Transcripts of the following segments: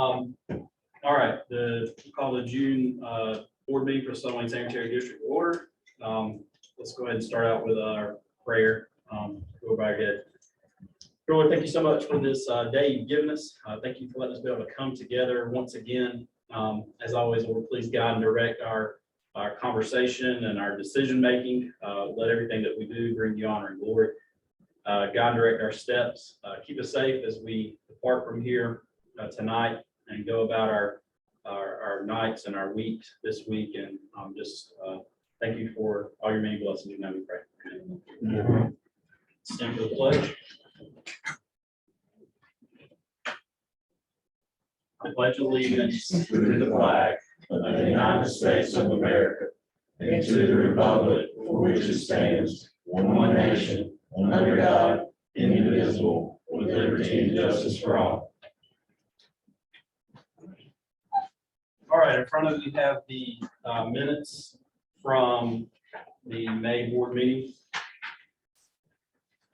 All right, call the June board meeting for Sutherland Sanitary District to order. Let's go ahead and start out with our prayer. Go right ahead. Lord, thank you so much for this day you've given us. Thank you for letting us be able to come together once again. As always, Lord, please guide and direct our conversation and our decision making. Let everything that we do bring you honor and glory. Guide and direct our steps. Keep us safe as we depart from here tonight and go about our nights and our weeks this week. And just thank you for all your many blessings. In your name we pray. Amen. Stand for the pledge. I pledge allegiance to the flag of the United States of America and to the republic for which it stands, one nation, under God, indivisible, with liberty and justice for all. All right, in front of you have the minutes from the May board meeting.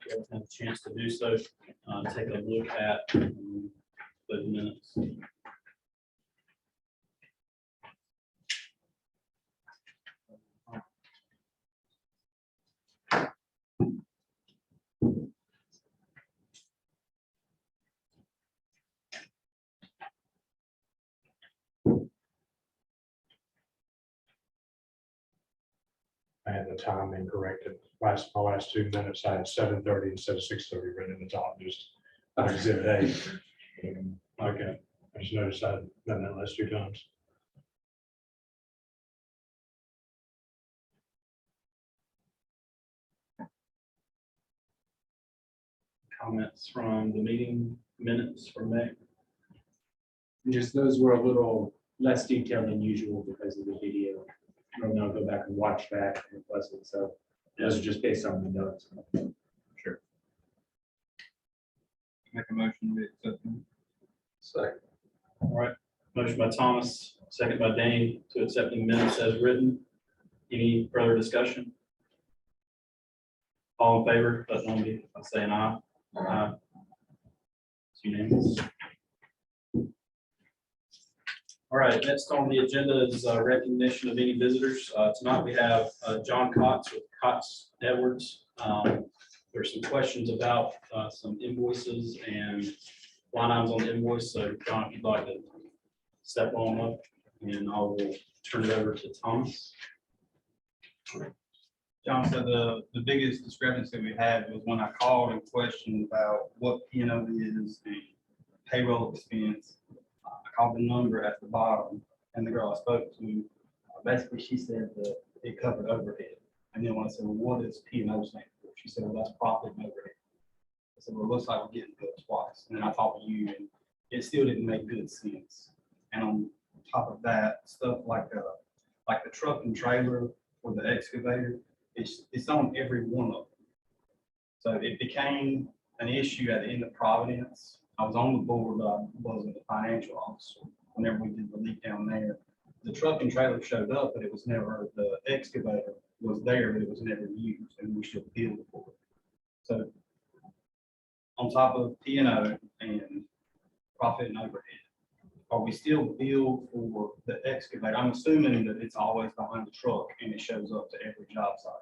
If you have a chance to do so, take a look at the minutes. I had the time incorrected. My last 2 minutes, I had 7:30 instead of 6:30 written in the top, just exhibit A. Okay, I just noticed I'd done that last 2 times. Comments from the meeting minutes from May? Just those were a little less detailed than usual because of the video. I'll now go back and watch that and it wasn't, so those are just based on the notes. Sure. Make a motion to accept them. Second. All right, motion by Thomas, second by Dane to accept the minutes as written. Any further discussion? All in favor, let know me by saying aye. Aye. It's unanimous. All right, next on the agenda is recognition of any visitors. Tonight we have John Cox with Cox Edwards. There's some questions about some invoices and line items on the invoice. So John, if you'd like to step on up, and I will turn it over to Thomas. John said the biggest discrepancy we had was when I called and questioned about what P&O is and payroll expense. I called the number at the bottom, and the girl I spoke to, basically she said that it covered overhead. And then when I said, well, what does P&O stand for? She said, well, that's profit and overhead. I said, well, it looks like we're getting billed twice. And then I talked to you, and it still didn't make good sense. And on top of that, stuff like the truck and trailer for the excavator, it's on every one of them. So it became an issue at the end of Providence. I was on the board, but I wasn't the financial officer. Whenever we did the leak down there, the truck and trailer showed up, but it was never, the excavator was there, but it was never used, and we should bill for it. So on top of P&O and profit and overhead, are we still billed for the excavator? I'm assuming that it's always behind the truck and it shows up to every job site.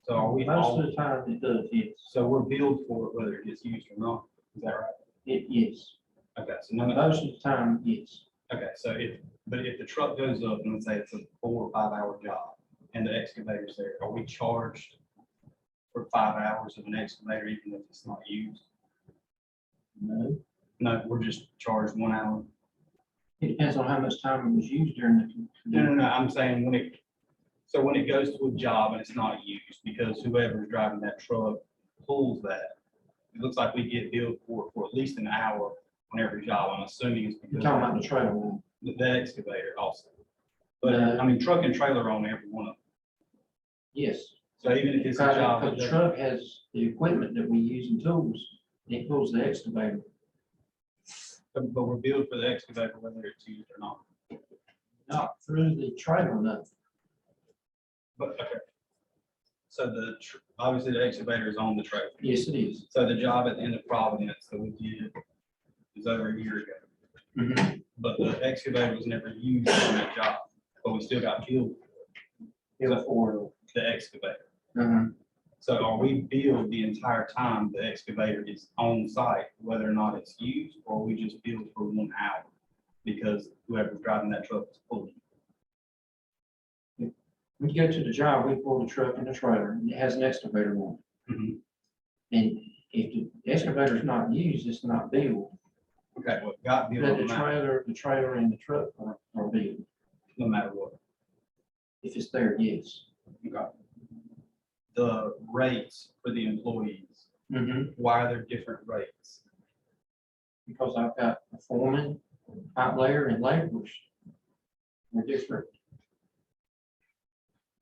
So are we Most of the time it does, yes. So we're billed for it whether it gets used or not. Is that right? Yes. Okay, so none of Most of the time, yes. okay, so if the truck goes up and let's say it's a 4 or 5 hour job and the excavator's there, are we charged for 5 hours of an excavator even if it's not used? No. No, we're just charged 1 hour. It depends on how much time it was used during the. No, I'm saying when it goes to a job and it's not used because whoever's driving that truck pulls that, it looks like we get billed for at least an hour on every job. I'm assuming it's You're because talking about the trailer now. the excavator also. But No. I mean, truck and trailer on every one of them. Yes. So even if it's a job. Because the truck has the equipment that we use and tools, and it pulls the excavator. But we're billed for the excavator whether it's used or not. Not through the trailer, no. But, okay. So obviously the excavator is on the trailer. Yes, it is. So the job at the end of Providence that we did was over a year ago. Mhm. but the excavator was never used on that job, but we still got billed Bill for, the excavator. uh-huh. So are we billed the entire time the excavator is on site, whether or not it's used, or we just billed for 1 hour? Because whoever's driving that truck is pulling. When you go to the job, we pull the truck and the trailer, and it has an excavator on it. Mhm. And if the excavator is not used, it's not billed. Okay, well, got billed But on that, the trailer and the truck are billed. no matter what. If it's there, yes. Okay. The rates for the employees, why are there different rates? Because I've got a foreman, pipe layer, and laborers. They're different.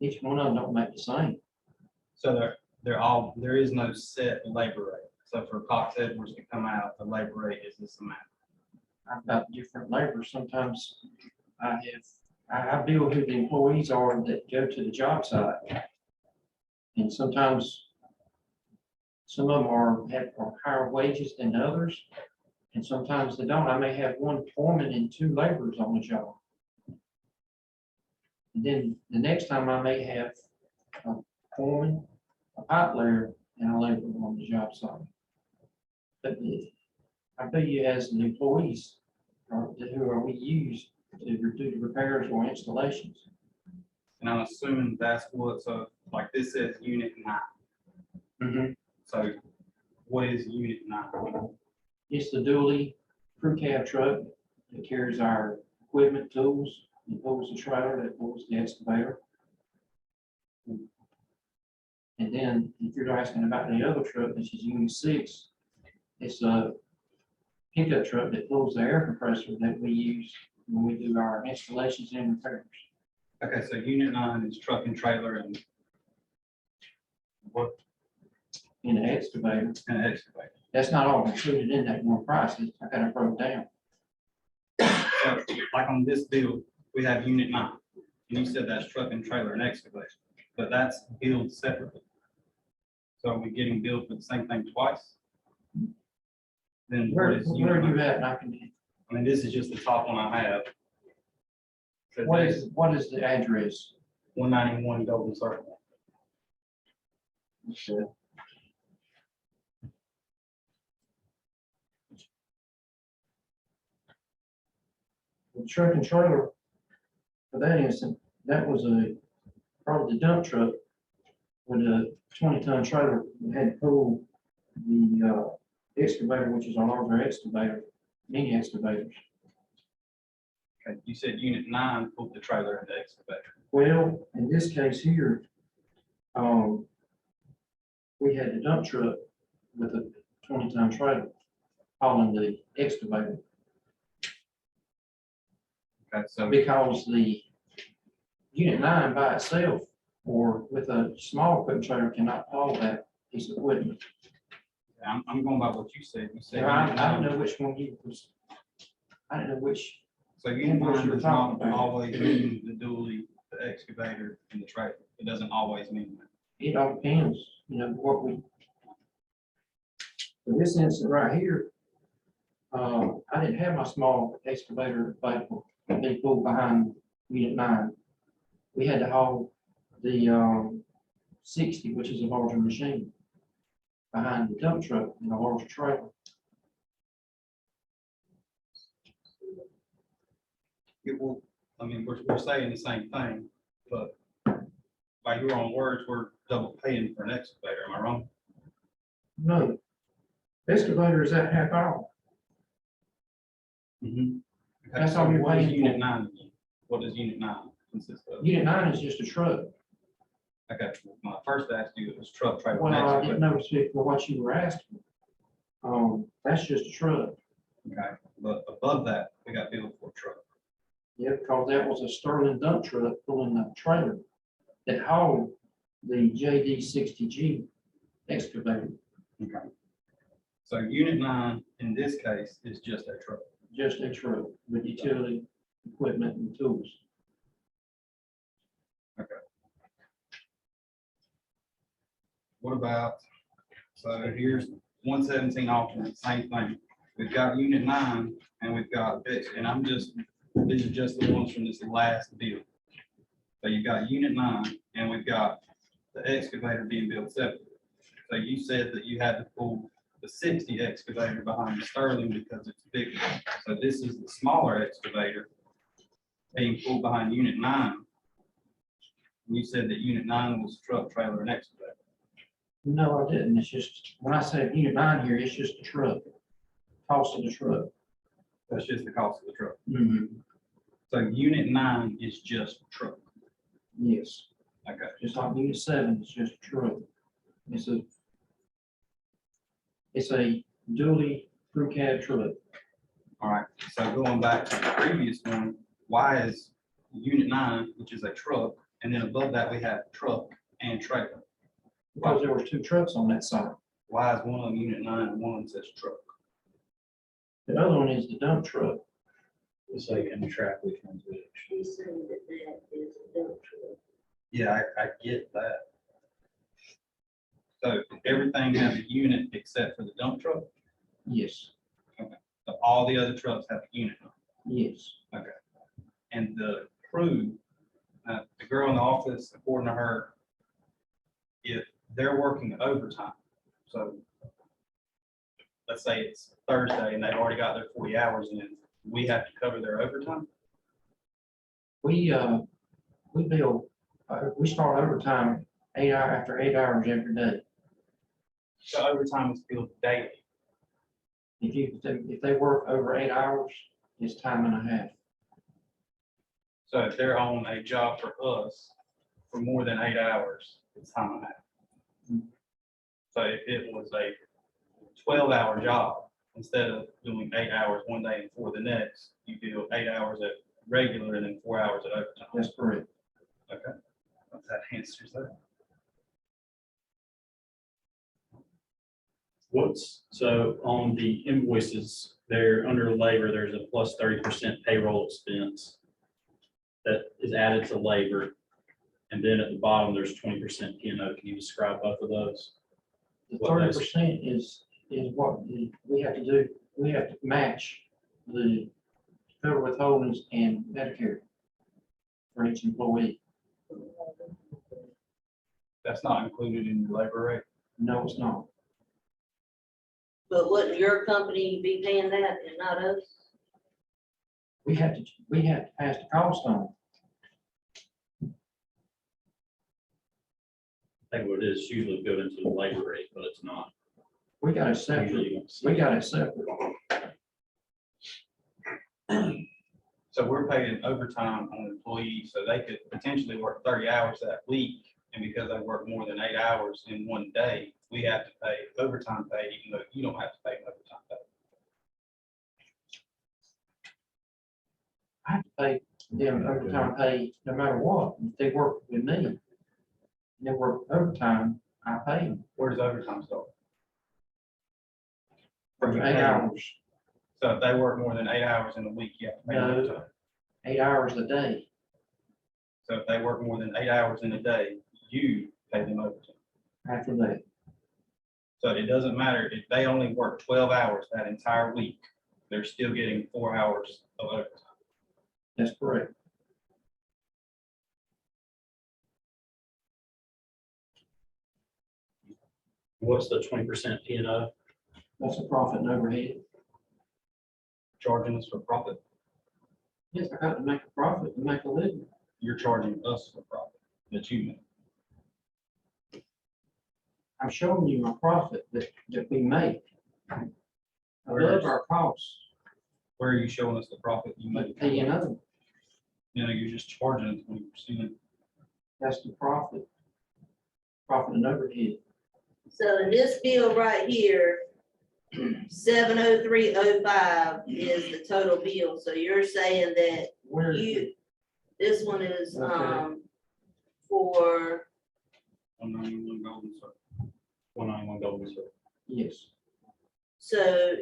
Each one of them don't make the same. So there is no set labor rate. So for Cox Edwards to come out, the labor rate is this amount. I've got different laborers. Sometimes I bill who the employees are that go to the job site. And sometimes some of them are higher wages than others. And sometimes they don't. I may have one foreman and 2 laborers on the job. And then the next time I may have a foreman, a pipe layer, and a laborer on the job site. But I bill you as the employees who are we use to do the repairs or installations. And I'm assuming that's what, so like this says unit 9. So what is unit 9? It's the dually crew cab truck that carries our equipment, tools, that pulls the trailer, that pulls the excavator. And then if you're asking about the other truck, which is unit 6, it's a pickup truck that pulls the air compressor that we use when we do our installations and repairs. Okay, so unit 9 is truck and trailer and what, In the excavator, and excavator. that's not all included in that one price. I got it broke down. So like on this bill, we have unit 9. And you said that's truck and trailer and excavator, but that's billed separately. So are we getting billed for the same thing twice? Then what is Where unit are you 9? at? And I can, I mean, this is just the top one I have. So what is the address? 191 Golden Circle. The truck and trailer, for that instance, that was probably the dump truck with a 20-ton trailer that had to pull the excavator, which is our larger excavator, mini excavators. Okay, you said unit 9 pulled the trailer and the excavator. Well, in this case here, we had the dump truck with a 20-ton trailer hauling the excavator Okay, so because the unit 9 by itself or with a small equipment trailer cannot haul that piece of equipment. I'm going by what you said. You said Now, I unit don't 9. know which one you was, I don't know which, So unit what 9 you were does talking not about. always mean the dually, the excavator, and the trailer. It doesn't always mean that. it all depends, what we. For this instance right here, I didn't have my small excavator available, they pulled behind unit 9. We had to haul the 60, which is a larger machine, behind the dump truck and a larger trailer. It will, I mean, we're saying the same thing, but by your own words, we're double paying for an excavator. Am I wrong? No, excavator is at half hour. Okay, That's so all you're what is paying unit for. 9 again? What does unit 9 consist of? Unit 9 is just a truck. Okay, when I first asked you, it was truck, trailer, and Well, I excavator. didn't notice it for what you were asking. That's just a truck. Okay, but above that, we got billed for truck. Yeah, because that was a Sterling dump truck pulling the trailer that hauled the JD 60G excavator, Okay. So unit 9 in this case is just a truck. just a truck with utility equipment and tools. What about, so here's 117 alternate, same thing. we've got unit 9, and we've got this, and these are just the ones from this last bill. So you've got unit 9, and we've got the excavator being built separately. So you said that you had to pull the 60 excavator behind the Sterling because it's bigger. So this is the smaller excavator being pulled behind unit 9. You said that unit 9 was truck, trailer, and excavator. No, I didn't. It's just, when I say unit 9 here, it's just the truck. Cost of the truck. That's just the cost of the truck. Mhm. So unit 9 is just truck. Yes, Okay. just like unit 7, it's just a truck. It's a dually crew cab truck. All right. So going back to the previous one, why is unit 9, which is a truck, and then above that we have truck and trailer? Because there was 2 trucks on that side. Why is one of them unit 9 and one says truck? The other one is the dump truck. It's like in the track we can do. She's saying that that is a dump truck. Yeah, I get that. So everything has a unit except for the dump truck, Yes, so all the other trucks have a unit. yes. And the crew, the girl in the office, according to her, if they're working overtime, so let's say it's Thursday and they've already got their 40 hours in, we have to cover their overtime. We bill, we start overtime 8 hour after 8 hours every day. So overtime is billed daily. If they work over 8 hours, it's time and a half. So if they're on a job for us for more than 8 hours, it's time and a half. So if it was a 12-hour job, instead of doing 8 hours one day and 4 the next, you do 8 hours at regular and then 4 hours at overtime. That's correct. Okay. That answers that. So on the invoices, they're under labor, there's a plus 30% payroll expense that is added to labor. And then at the bottom, there's 20% P&O. Can you describe both of those? The What those- 30% is what we have to do. We have to match the federal withholdings and Medicare for each employee. That's not included in your labor rate. No, it's not. But wouldn't your company be paying that and not us? We have to pass the cost on. I think what it is usually built into the labor rate, but it's not. We got it separate. Usually you don't see We it. got it separate. So we're paying overtime on employees, so they could potentially work 30 hours that week. And because they work more than 8 hours in one day, we have to pay overtime pay, even though you don't have to pay overtime pay. I have to pay them overtime pay no matter what. If they work with me, and they work overtime, I pay them Where does overtime start? for You 8 pay them. hours, So if they work more than 8 hours in a week, you have to pay them No. overtime. 8 hours a day. So if they work more than 8 hours in a day, you pay them overtime. After that, So it doesn't matter if they only work 12 hours that entire week, they're still getting 4 hours of overtime. that's correct. What's the 20% P&O? That's a profit and overhead. Charging us for profit, Yes, I got to make a profit to make a living. you're charging us for profit that you make. I'm showing you my profit that we make. Above our costs, Where are you showing us the profit you but make? P&O, You're just charging 20%. that's the profit. Profit and overhead. So in this bill right here, 70305 is the total bill. So you're saying that Where is it? you, this one is, Okay. for, 191 Golden Circle. 191 Golden Circle. Yes, so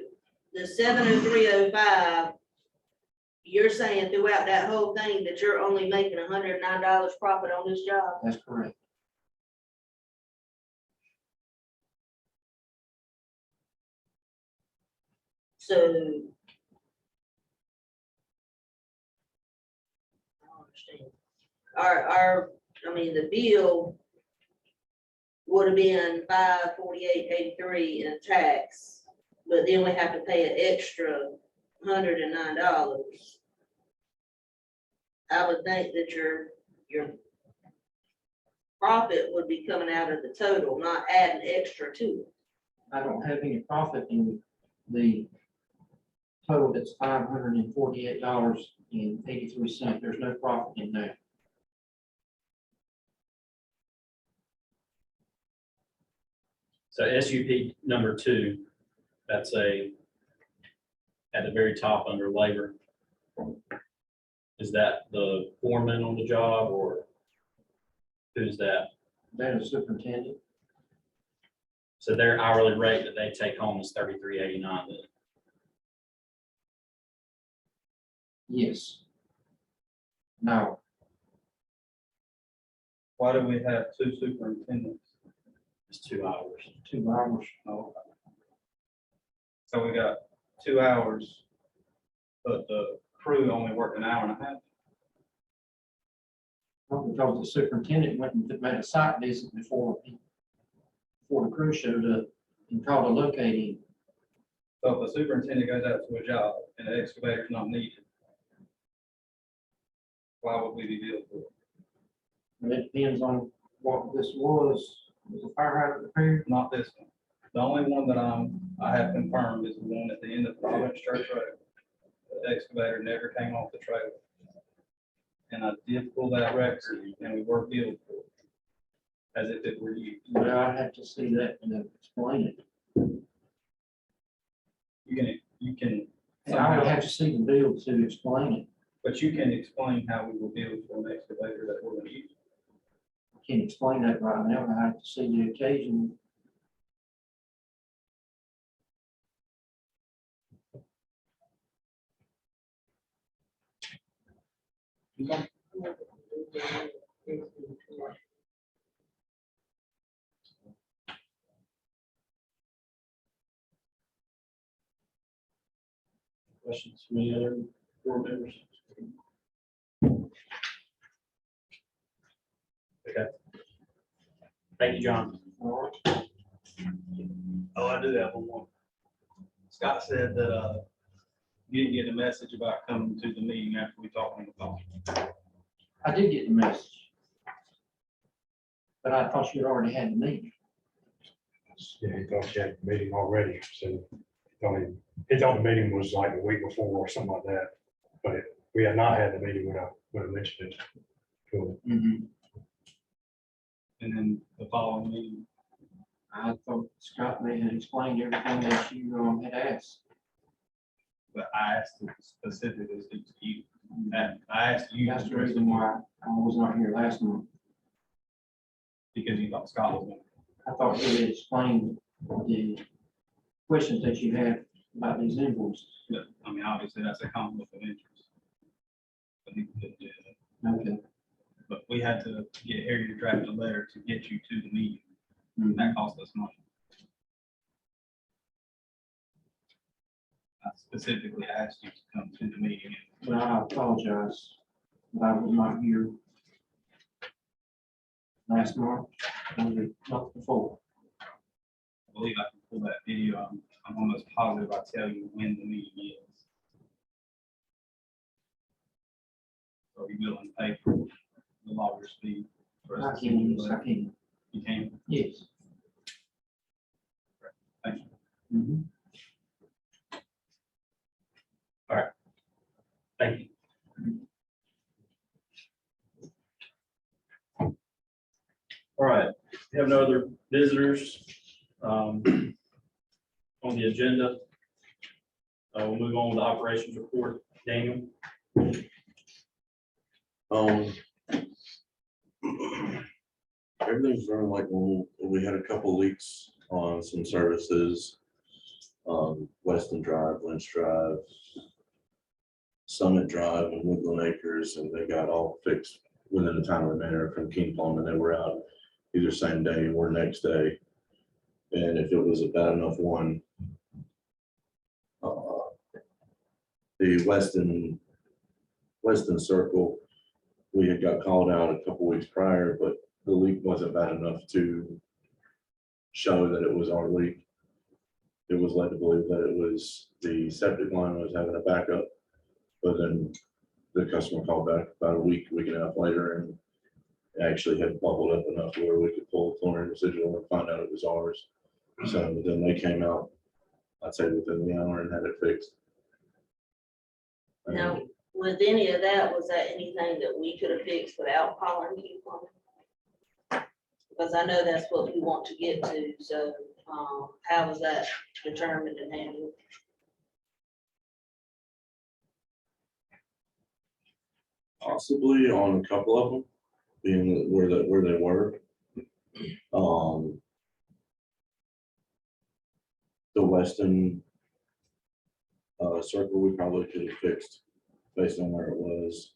the 70305, you're saying throughout that whole thing that you're only making $109 profit on this job? that's correct. So. I don't understand. I mean, the bill would have been $548.83 in tax, but then we have to pay an extra $109. I would think that your profit would be coming out of the total, not adding extra to it. I don't have any profit in the total that's $548.83. There's no profit in that. So SUP number 2, that's at the very top under labor. Is that the foreman on the job or who's that? That is superintendent. So their hourly rate that they take home is $33.89. Yes. No, Why do we have 2 superintendents? It's 2 hours. 2 hours. Oh. So we got 2 hours, but the crew only worked an hour and a half. Well, because the superintendent went and made a site visit before the crew showed up and called a locating. So if a superintendent goes out to a job and the excavator is not needed, why would we be billed for it? And it depends on what this was a fire hydrant repair. Not this one. The only one that I have confirmed is the one at the end of Providence Church Road. The excavator never came off the trailer. And I did pull that record and we were billed for it, as if it were used. But I'd have to see that and explain it. You can, I would have to see the bill to explain it. but you can explain how we were billed for an excavator that we're gonna use. I can't explain that right now. I have to see the occasion. Questions from any other board members? Okay. Thank you, John. All right. Oh, I do have one more. Scott said that, you didn't get a message about coming to the meeting after we talked on the phone. I did get the message. But I thought you already had the meeting. Yeah, he thought you had the meeting already, so he thought the meeting was like a week before or something like that. But we had not had the meeting when I mentioned it to him. And then the following meeting, I thought Scott may have explained everything that you had asked. but I asked it specifically to you. And I asked you. That's the reason why I was not here last month. Because you thought Scott was going. I thought you had explained the questions that you had about these invoices. I mean, obviously, that's a conflict of interest. But he couldn't do that. Okay. But we had to get Harry to draft a letter to get you to the meeting. And that cost us money. I specifically asked you to come to the meeting. But I apologize that I was not here last month or the month before. I believe I can pull that video. I'm almost positive I tell you when the meeting is. So you willing to pay for the lawyer's fee? for us I to send you can, the yes, I letter? can. You can? Yes. Thank you. Thank you. All right, we have no other visitors on the agenda. We'll move on with the operations report. Daniel? Everything's running like normal. We had a couple leaks on some services. Weston Drive, Lynch Drive, Summit Drive and Woodland Acres, and they got all fixed within a timely manner from King Plum, and they were out either same day or next day. And if it was a bad enough one, the Weston Circle, we had got called out a couple weeks prior, but the leak wasn't bad enough to show that it was our leak. It was led to believe that it was the septic line was having a backup, but then the customer called back about a week and a half later, and it actually had bubbled up enough to where we could pull chlorine residual and find out it was ours. So then they came out, I'd say within the hour, and had it fixed. And Now, with any of that, was that anything that we could have fixed without calling you? Because I know that's what we want to get to, so, how was that determined and handled? Possibly on a couple of them, being where they were. The Weston Circle, we probably could have fixed based on where it was.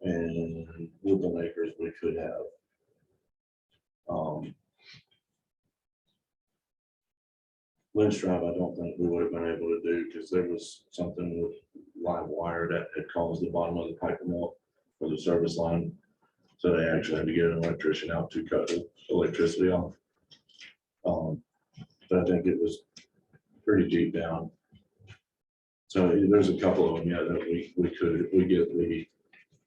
And Woodland Acres, we could have. Lynch Drive, I don't think we would have been able to do, because there was something with live wire that had caused the bottom of the pipe to melt for the service line. So they actually had to get an electrician out to cut the electricity off. But I think it was pretty deep down. So there's a couple of them, yeah, that we get the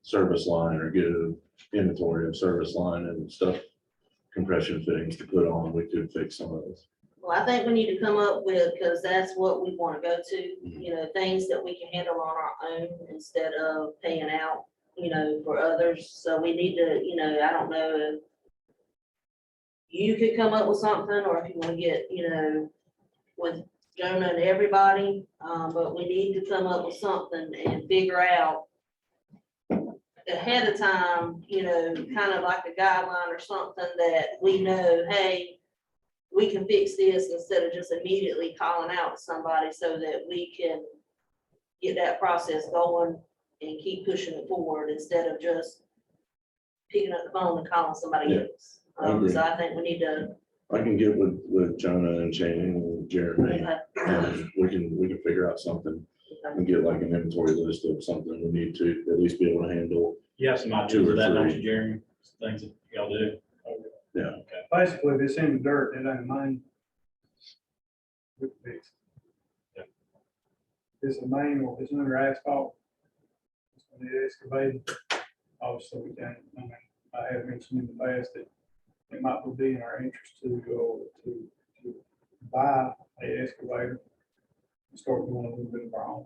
service line or get an inventory of service line and stuff, compression fittings to put on, we could fix some of those. Well, I think we need to come up with, because that's what we want to go to, you know, things that we can handle on our own instead of paying out, you know, for others. So we need to, you know, I don't know if you could come up with something, or if you want to get, you know, with Jonah and everybody, but we need to come up with something and figure out ahead of time, you know, kind of like a guideline or something that we know, hey, we can fix this instead of just immediately calling out somebody, so that we can get that process going and keep pushing it forward instead of just picking up the phone and calling somebody Yeah, else. I agree. So I think we need to, I can get with Jonah and Shane and Jeremy, and we can figure out something and get like an inventory list of something we need to at least be able to handle. You have some ideas of that, don't you, Jeremy? Things that y'all do? Yeah. Okay. Basically, if it's in the dirt, it ain't mine. We can fix it. Yeah. If it's a main or if it's under asphalt, it's when it excavated, obviously we can't, I mean, I have mentioned in the past that it might be in our interest to go to buy a excavator and start doing a little bit of our own.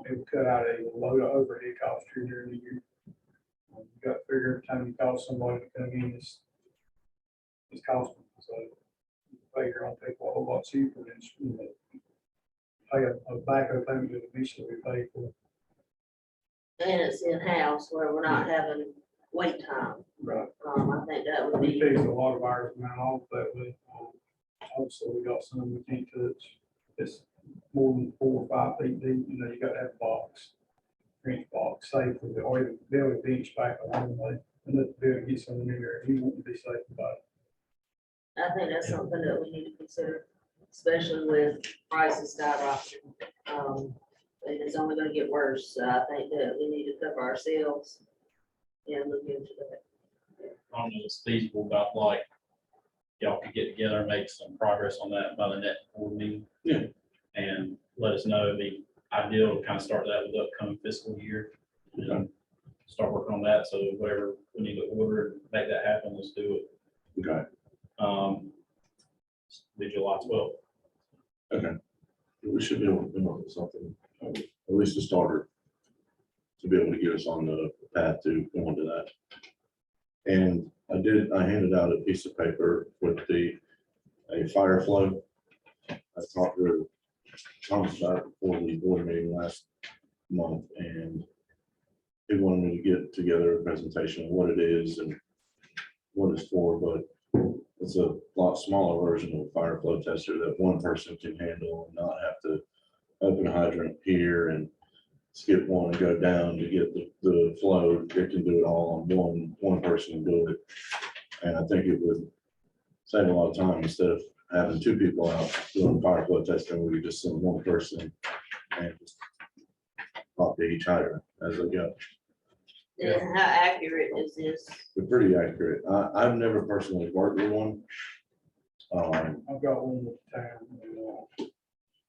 It would cut out a load of overhead costs here during the year. You got to figure every time you call somebody to come in, it's costing, so you pay your own people a whole lot cheaper than, you know, pay a backhoe payment to the initially we paid for. and it's in-house where we're not having wait time. Right. I think that would We be, fixed a lot of ours around off that way. Obviously, we got some we can't touch. It's more than 4 or 5 feet deep, you know, you gotta have a box. 3-inch box safe with the, or the building bench back a long way. And let the building get something in there, you want to be safe about it. I think that's something that we need to consider, especially with prices skyrocketing. And it's only gonna get worse, so I think that we need to cover ourselves and look into that. I don't know if it's feasible, but like, y'all could get together and make some progress on that by the next board meeting. Yeah. And let us know, it'd be ideal to kind of start that with the upcoming fiscal year. And start working on that, so whatever we need to order, and make that happen, let's do it. Okay. Be July 12th. We should be able to come up with something, at least a starter, to be able to get us on the path to going to that. And I handed out a piece of paper with a fire flow. I talked to Thomas about it before the board meeting last month, and he wanted me to get together a presentation of what it is and what it's for, but it's a lot smaller version of a fire flow tester that one person can handle and not have to open a hydrant here and skip one and go down to get the flow. It can do it all on one person and do it. And I think it would save a lot of time instead of having 2 people out doing fire flow testing. We could just send one person and just copy each hydrant as they go. And how accurate is this? They're pretty accurate. I've never personally worked with one. I've got one with the town.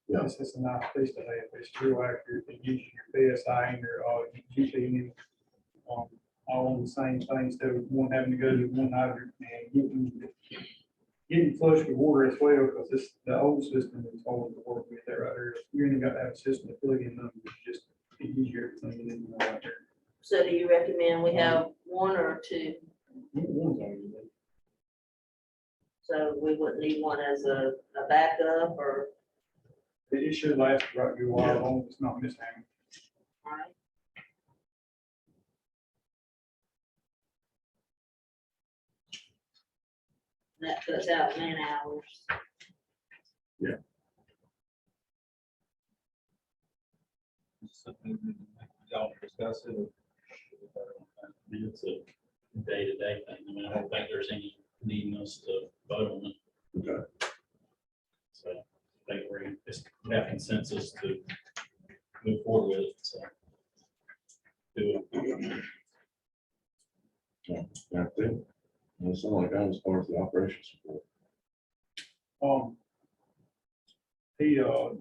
Yeah. It's a nice piece to have. It's real accurate. It gives you your PSI and your, GP, all on the same thing, instead of one having to go to one hydrant and getting flush with water as well, because the old system is hard to work with there right there. You ain't got to have a system to plug in them, just it gives you everything you need to know right there. So do you recommend we have one or two? One's all you need. So we wouldn't need one as a backup or, It should last right a good while, as long as it's not mishandled. all right? That cuts out man hours. Something y'all discuss it. I mean, it's a day-to-day thing. I mean, I don't think there's any needing us to vote on it. Okay. So I think we're, just have consensus to move forward with it, so. Do it. That's it. That's all I got as far as the operations support. He,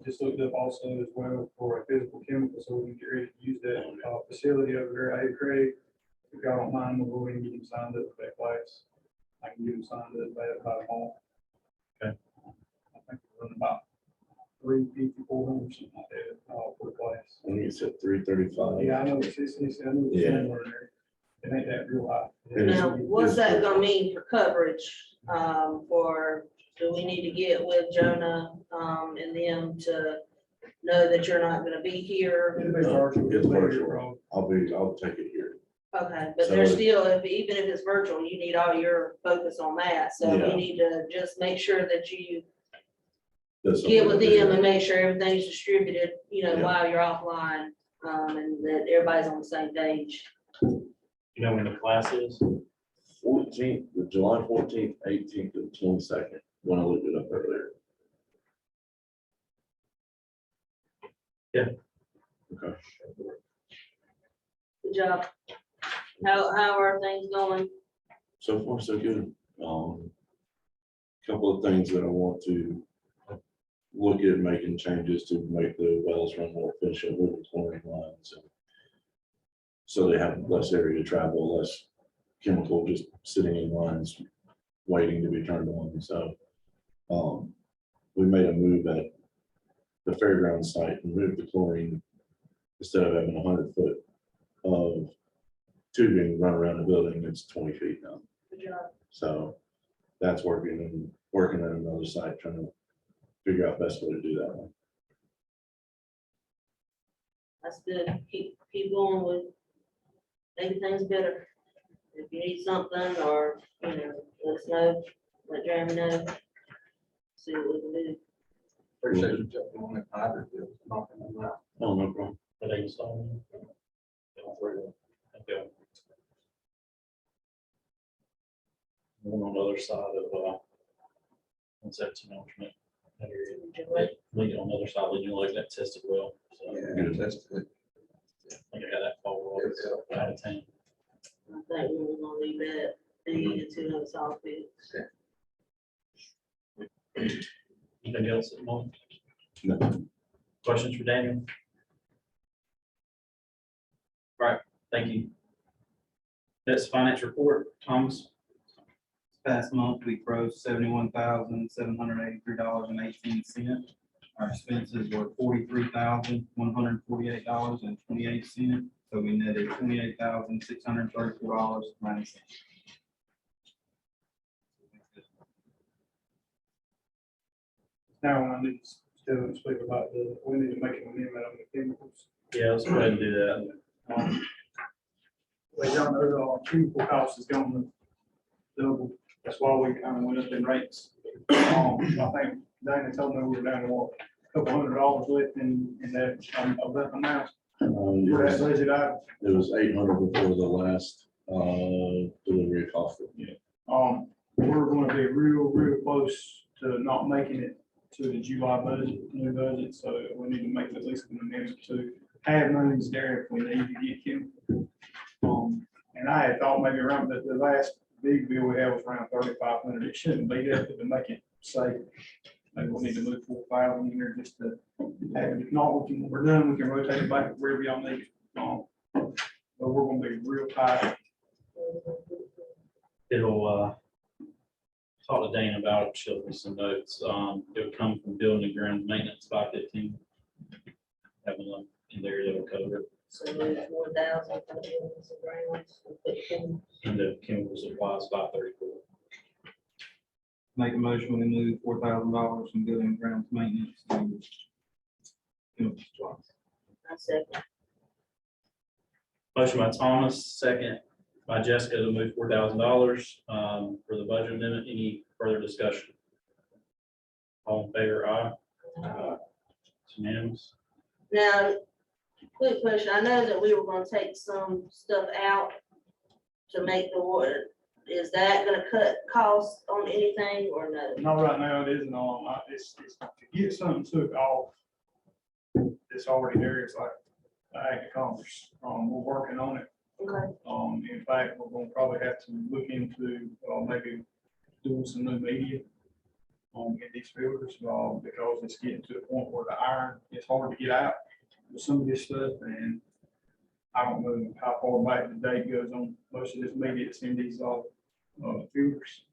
just looked up also as well for a physical chemical, so we can get ready to use that, facility over there at Craig. If y'all don't mind, we'll go ahead and get him signed up for that class. I can get him signed up by tomorrow. Okay. I think we're running about 350, 400, something like that, for the class. I think you said 335. Yeah, I know, it's I know it's Yeah. somewhere in there. It ain't that real high. It is- Now, what's that gonna mean for coverage, do we need to get with Jonah, and them to know that you're not gonna be here? It'll be virtual. It's virtual. I'll take it here. Okay, but So- there's still, even if it's virtual, you need all your focus on that, so Yeah. we need to just make sure that you That's get with something to them do. and make sure everything's distributed, Yeah. while you're offline, and that everybody's on the same page. You know when the class is? 14th, July 14th, 18th, and 22nd, when I looked it up earlier. Yeah. Okay. Good job. How are things going? So far, so good. Couple of things that I want to look at making changes to make the wells run more efficient with the chlorine lines. And so they have less area to travel, less chemical just sitting in lines waiting to be turned on. So we made a move at the fairground site and moved the chlorine, instead of having 100 foot of tubing run around the building, it's 20 feet now. Good job. So that's working, and working at another site, trying to figure out best way to do that one. That's good. Keep going with, making things better. If you need something or, let us know, let Jeremy know. See what we can do. Appreciate you jumping on that hydrant bill, knocking them out. Oh, no problem. Are they installing? Okay. One on the other side of, what's that, management? Lean on the other side, lean like that tested well. So I Good. That's good. think I got that fall out of town. I think we're gonna leave that be until it's all fixed. Anything else at the moment? No. Questions for Daniel? All right, thank you. That's finance report, Thomas. Past month, we grossed $71,783.18. Our expenses were $43,148.28. So we netted $28,634.90. Now, I need to still speak about we need to make an amendment on the chemicals. Yeah, let's go ahead and do that. Well, y'all know the chemical cost is going to double. That's why we kind of went up in rates. I think Dana told me we were down to what, $200 left in that, of that amount. It For that budget item. was 800 before the last delivery of coffee. We're gonna be real close to not making it to the July budget, new budget, so we need to make at least an amendment to Half Moon's there if we need to get him. And I had thought maybe around the last big bill we had was around 3,500. It shouldn't be that, but to make it safe. Maybe we'll need to move 4,000 in there just to have it. If not, when we're done, we can rotate it back wherever y'all need. But we're gonna be real tight. It'll, talk to Dane about it, she'll be some notes. It'll come from building and ground maintenance 515. Having them in there that'll cover it. So there's 4,000 for the buildings and grounds. And the chemical supplies 534. Make a motion when we move $4,000 from building grounds maintenance to chemical supplies. I second. Motion by Thomas, second by Jessica to move $4,000 for the budget amendment. Any further discussion? All in favor, aye. It's unanimous. Now, quick question, I know that we were gonna take some stuff out to make the water, is that gonna cut costs on anything or no? Not right now, it isn't on, it's to get something took off. It's already there, it's like the act of commerce, we're working on it. Okay, In fact, we're gonna probably have to look into, maybe doing some new media. In these filters, because it's getting to the point where the iron is hard to get out with some of this stuff, and I don't know how far back the date goes on most of this media that's in these, filters.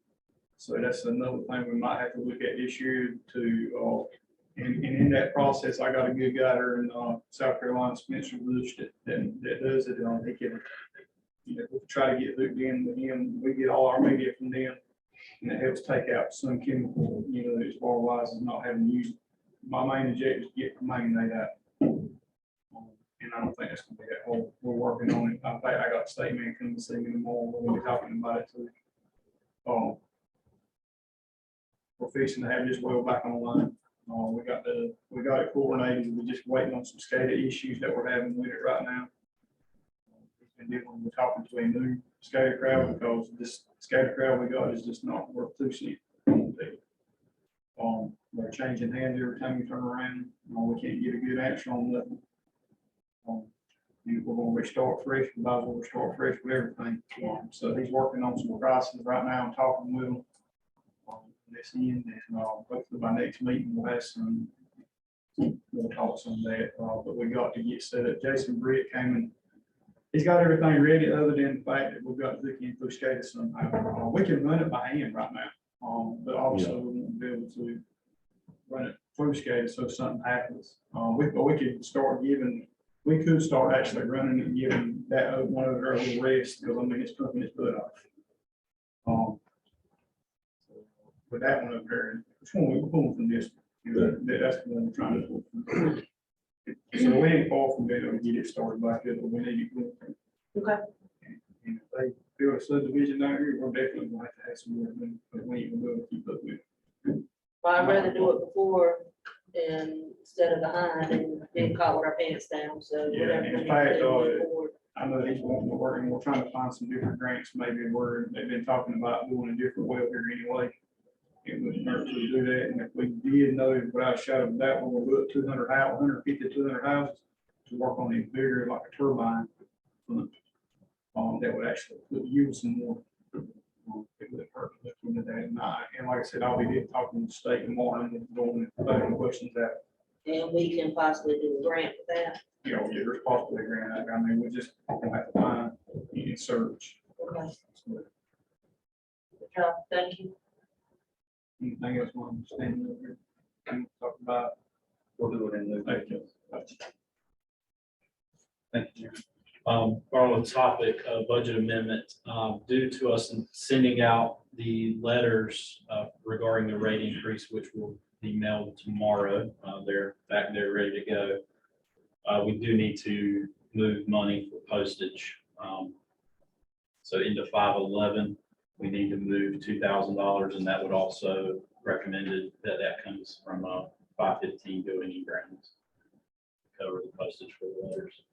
So that's another thing we might have to look at this year to, and in that process, I got a good guy there in, South Carolina, Spencer Bush, that does it, he can, we'll try to get hooked in with him, we get all our media from them. And it helps take out some chemical, as far wise as not having used. My main objective is to get the main night out. And I don't think that's gonna be that whole, we're working on it. I got a state man coming to see me tomorrow, we're gonna be talking about it too. We're fixing to have this well back online. We got it coordinated, we're just waiting on some SCADA issues that we're having with it right now. We're talking to a new SCADA crowd because this SCADA crowd we got is just not worth 2 cents. They're changing hands every time you turn around. We can't get a good answer on nothing. We're gonna restart fresh, we might as well restart fresh with everything. So he's working on some prices right now. I'm talking with him. This end, and hopefully by next meeting we'll have some more talks on that. But we got to get set up. Jason Britt came and he's got everything ready, other than the fact that we've got to look into SCADA somehow. We can run it by hand right now, but also we won't be able to run it through SCADA so something happens. We could start giving, we could start actually running it and giving that one over there a little rest, because I mean, it's pumping its butt off. With that one over there, which one we're pulling from this, that's the one we're trying to pull from. So we ain't far from being able to get it started back up, but we need to go. okay, And if they build a subdivision down here, we're definitely going to have to have some more, but we ain't gonna be able to keep up with it. well, I'd rather do it before and instead of behind and being caught with our pants down, so. Yeah, whatever in we need to fact, do, move forward. I know he's wanting to work, and we're trying to find some different grants, maybe where they've been talking about doing a different well here anyway. It wouldn't hurt to do that, and if we did know without a shadow of a doubt, we're gonna do 150, 200 houses to work on a bigger, like a turbine. That would actually use some more. It would hurt to look into that, and like I said, I'll be talking to the state tomorrow and going and putting questions out. And we can possibly do a grant with that. Yeah, there's possibly a grant. I mean, we just gonna have to find and search. Okay. Good job. Thank you. Anything else want to stand up here? and Talk about. We'll do it in the. Thank you. Thank you. On the topic of budget amendment, due to us sending out the letters regarding the rate increase, which will be mailed tomorrow, they're back there ready to go. We do need to move money for postage. So into 511, we need to move $2,000, and that would also recommended that comes from 515 building and grounds. Cover the postage for the letters.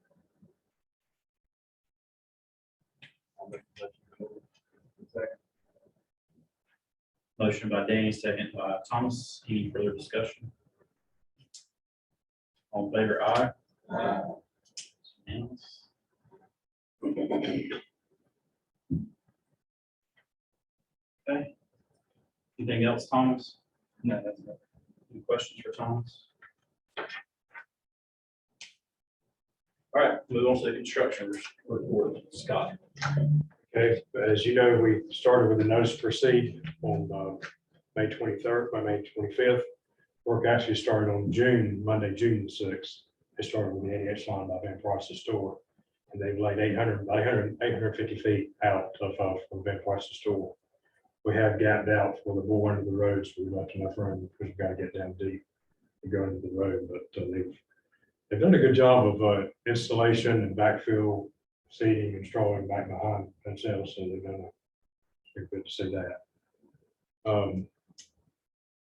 Motion by Danny, second by Thomas. Any further discussion? All in favor, aye. Else? Okay. Anything else, Thomas? No, that's it. Any questions for Thomas? All right, move on to the construction report, Scott. Okay, as you know, we started with the notice to proceed on May 23rd, by May 25th. Work actually started on Monday, June 6th. They started with the 88 line by Van Price's store. And they've laid 850 feet out of from Van Price's store. We have gapped out for the bore into the roads. We've left enough room because we've got to get down deep to go into the road, but they've done a good job of installation and backfill, seeding and strawing back behind themselves, so they've done pretty good to see that.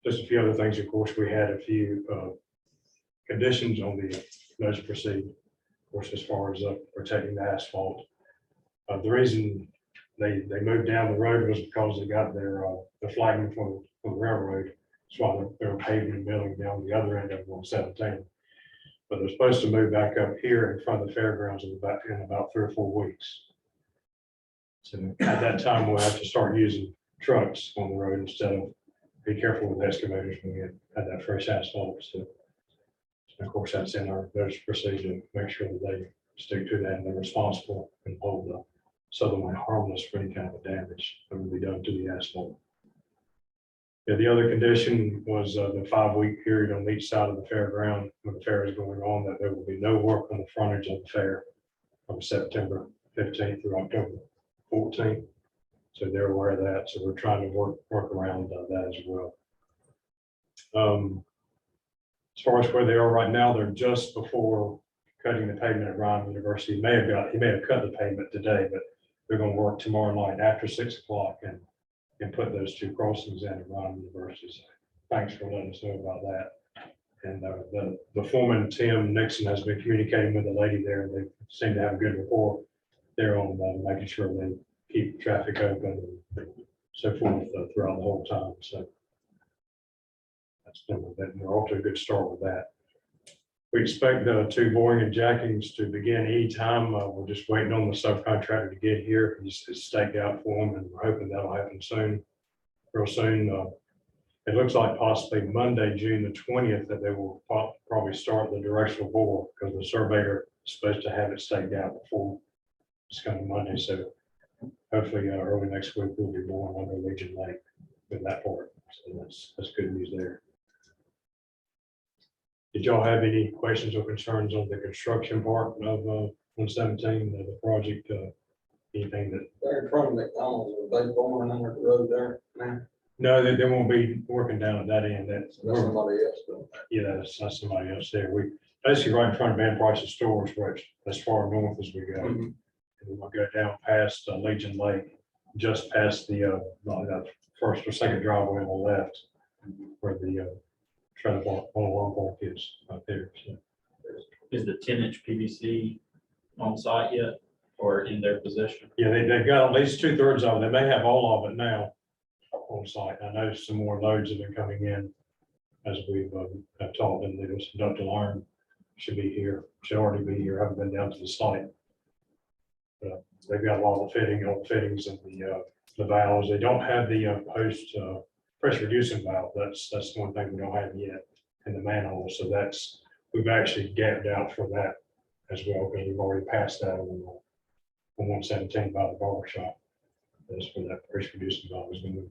Just a few other things, of course, we had a few conditions on the notice to proceed, of course, as far as protecting the asphalt. The reason they moved down the road was because they got their the flagging from the railroad. That's why they're paving and milling down the other end of 117. But they're supposed to move back up here in front of the fairgrounds in about 3 or 4 weeks. So at that time, we'll have to start using trucks on the road instead of be careful with excavators when we had that fresh asphalt. So of course, that's in our notice to proceed to make sure that they stick to that and they're responsible and hold the southern line harmless for any kind of damage that will be done to the asphalt. Yeah, the other condition was the 5-week period on each side of the fairground when the fair is going on, that there will be no work on the frontage of the fair from September 15th through October 14th. So they're aware of that. So we're trying to work around that as well. As far as where they are right now, they're just before cutting the pavement at Ryan University. He may have cut the pavement today, but they're going to work tomorrow night after 6 o'clock and put those 2 crossings in at Ryan University. So thanks for letting us know about that. And the foreman, Tim Nixon, has been communicating with the lady there. They seem to have a good rapport there on making sure they keep traffic open and so forth throughout the whole time. So that's been we're off to a good start with that. We expect the 2 boring and jackings to begin anytime. We're just waiting on the subcontractor to get here. It's staked out for them, and we're hoping that'll happen soon, real soon. It looks like possibly Monday, June the 20th, that they will probably start the directional bore because the surveyor is supposed to have it staked out before it's coming Monday. So hopefully early next week we'll be boring under Legion Lake with that part. So that's good news there. Did y'all have any questions or concerns on the construction part of 117, the project? Anything that? They're in front of McDonald's, are they going under the road there now? No, they won't be working down at that end. That's somebody else doing that. Yeah, that's somebody else there. We basically right in front of Van Price's stores, where it's as far north as we go. And we'll go down past Legion Lake, just past the first or second driveway on the left, where the trailer park, on park is out there. So. Is the 10-inch PVC on site yet or in their possession? Yeah, they've got at least 2/3 of it. They may have all of it now on site. I know some more loads have been coming in as we've have told them. There was ductile iron should be here, should already be here. Haven't been down to the site. They've got a lot of all the fittings and the valves. They don't have the post pressure reducing valve. That's the one thing we don't have yet in the manhole. So we've actually gapped out for that as well, because we've already passed that on 117 by the barber shop. That's where that pressure reducing valve is going to.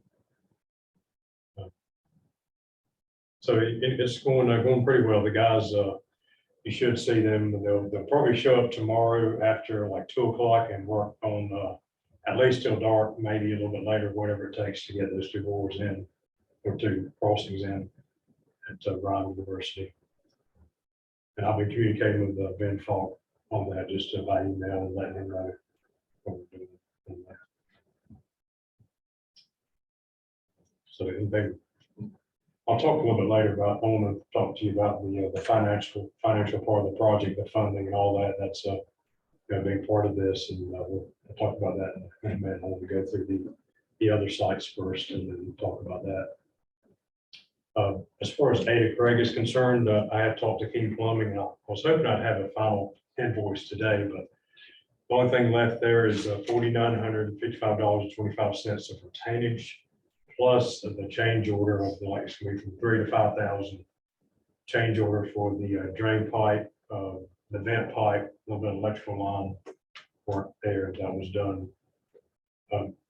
So it's going pretty well. The guys, you should see them. They'll probably show up tomorrow after like 2 o'clock and work on at least till dark, maybe a little bit later, whatever it takes to get those 2 bores in or 2 crossings in at Ryan University. And I'll be communicating with Ben Falk on that just by email and letting him know what we're doing on that. So I'll talk a little bit later about, I want to talk to you about the financial part of the project, the funding and all that. That's a big part of this, and we'll talk about that in a minute. I want to go through the other sites first and then we'll talk about that. As far as Ada Craig is concerned, I have talked to King Plumbing, and I was hoping I'd have a final invoice today, but the only thing left there is $4,955.25 of retainage, plus the change order of like, it's gonna be from 3,000 to 5,000. Change order for the drain pipe, the vent pipe, a little bit of electrical line work there that was done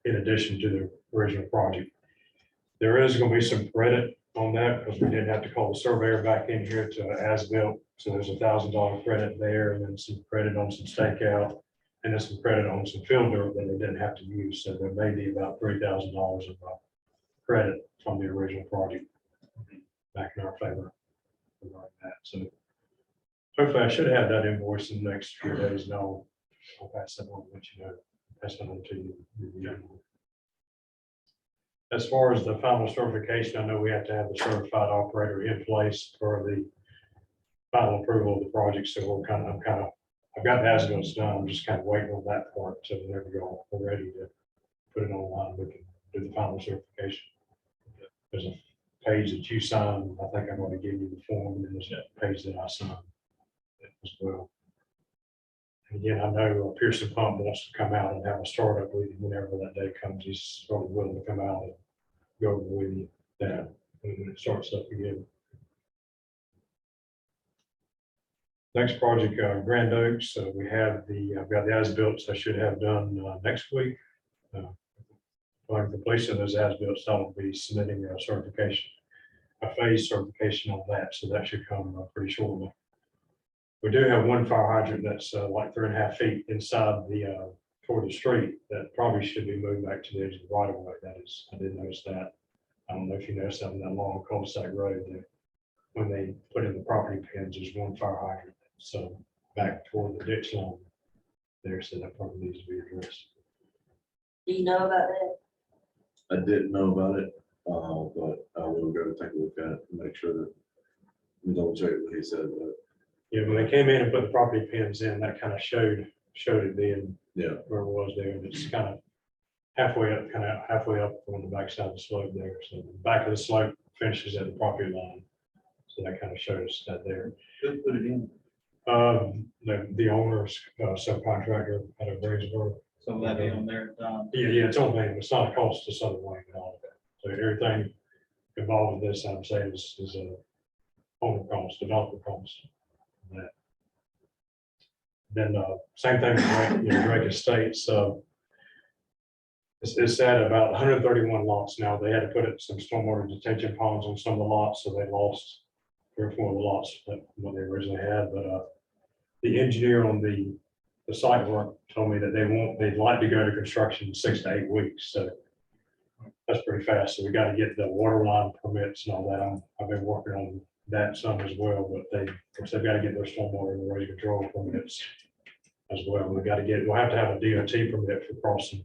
in addition to the original project. There is gonna be some credit on that because we didn't have to call the surveyor back in here to as-built. So there's $1,000 credit there, and then some credit on some stakeout, and then some credit on some field dirt that they didn't have to use. So there may be about $3,000 of credit from the original project back in our favor. Regarding that. So hopefully I should have that invoice in the next few days. And I'll pass that on, let you know, pass that on to you. As far as the final certification, I know we have to have the certified operator in place for the final approval of the project. So I've got the as-bills done. I'm just kind of waiting on that part. So there we go. We're ready to put it online. We can do the final certification. There's a page that you sign. I think I'm going to give you the form, and there's a page that I sign as well. And again, I know Pearson Pump wants to come out and have a startup with you whenever that day comes. He's probably willing to come out and go over with you that when it starts up again. Next project, Grand Oaks. We have I've got the as-built I should have done next week. Upon completion of those as-built, I'll be submitting a certification, a phase certification on that. So that should come pretty shortly. We do have one fire hydrant that's like 3.5 feet inside toward the street that probably should be moved back to the edge of the right of way. That is, I did notice that. I don't know if you noticed that on that long cul-de-sac road there. When they put in the property pins, there's one fire hydrant. So back toward the ditch line there, so that probably needs to be addressed. Do you know about that? I didn't know about it, but I will go take a look at it and make sure that we double check what he said, but Yeah, when they came in and put the property pins in, that kind of showed it being yeah. where it was there. And it's kind of halfway up on the backside of the slope there. So the back of the slope finishes at the property line. So that kind of shows that there. Who put it in? The owner's subcontractor out of Greensboro. So will that be on there? Yeah, it's on them. It's not a cost to Southern Wayne at all. So everything involved with this, I'm saying, is a owner cost, developer cost. That. Then same thing with Drake Estates. It's at about 131 lots now. They had to put some stormwater detention ponds on some of the lots, so they lost 3 or 4 of the lots that what they originally had. But the engineer on the site work told me that they'd like to go to construction in 6 to 8 weeks. So that's pretty fast. So we got to get the water line permits and all that. I've been working on that some as well, but they've got to get their stormwater and erosion control permits as well. We'll have to have a DOT permit for crossing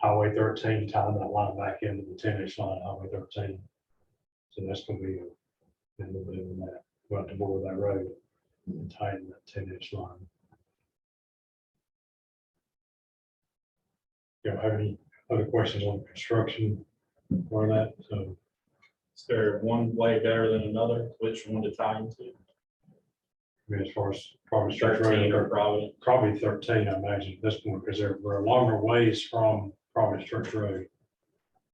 Highway 13, tying that line back into the 10-inch line, Highway 13. So that's going to be a little bit of that. We'll have to bore that road and tighten that 10-inch line. You don't have any other questions on construction or that? So Is there one way better than another? Which one to tie into? I mean, as far as probably Church 13 or Road, Providence? probably 13, I imagine at this point, because we're a longer ways from Providence Church Road.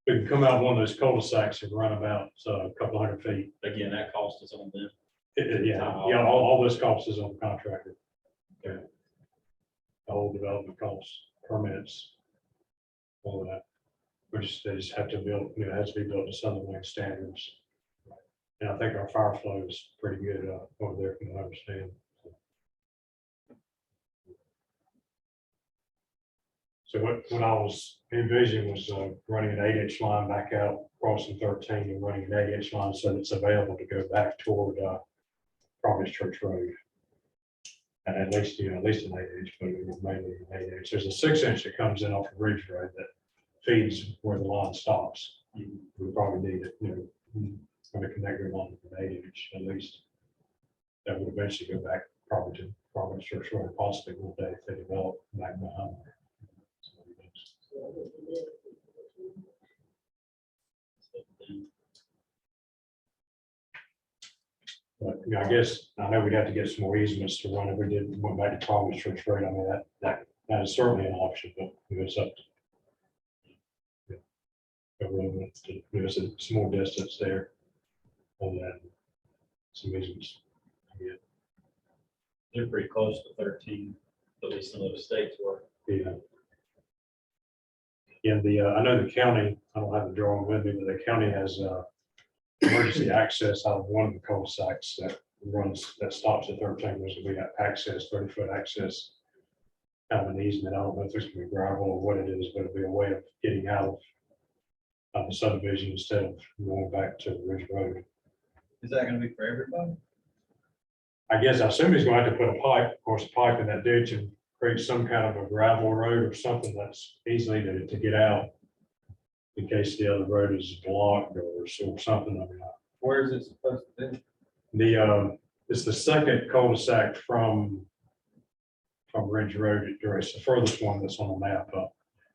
We can come out one of those cul-de-sacs and run about a couple hundred feet. Again, that cost is on them. Yeah, all those costs is on the contractor. Yeah. The whole development costs, permits, all of that. They just have to build, it has to be built to Southern Wayne standards. And I think our fire flow is pretty good over there, from what I understand. So what I was envisioning was running an 8-inch line back out, crossing 13 and running an 8-inch line so that it's available to go back toward Providence Church Road. And at least an 8-inch, but it was mainly an 8-inch. There's a 6-inch that comes in off of Ridge Road that feeds where the line stops. We probably need it, on a connector line with an 8-inch at least. That would eventually go back probably to Providence Church Road, possibly one day if they develop back behind there. But, you know, I guess, I know we'd have to get some more easements to run if we did, went back to Promise Church Road. I mean, that is certainly an option, but it's up to. Yeah. Government to give us some more distance there on that. Some easements. Yeah. They're pretty close to 13, at least some of the states were. Yeah. And I know the county, I don't have the drawing with me, but the county has emergency access out of one of the cul-de-sacs that stops at 13. We got access, 30-foot access. Kind of an easement. I don't know if there's gonna be gravel or what it is, but it'll be a way of getting out of the subdivision instead of going back to Ridge Road. Is that gonna be for everybody? I guess I assume he's going to have to put a pipe, of course, a pipe in that ditch and create some kind of a gravel road or something that's easily to get out in case the other road is blocked or something. I mean, Where is it supposed to be? it's the second cul-de-sac from Ridge Road. It's the furthest one that's on the map.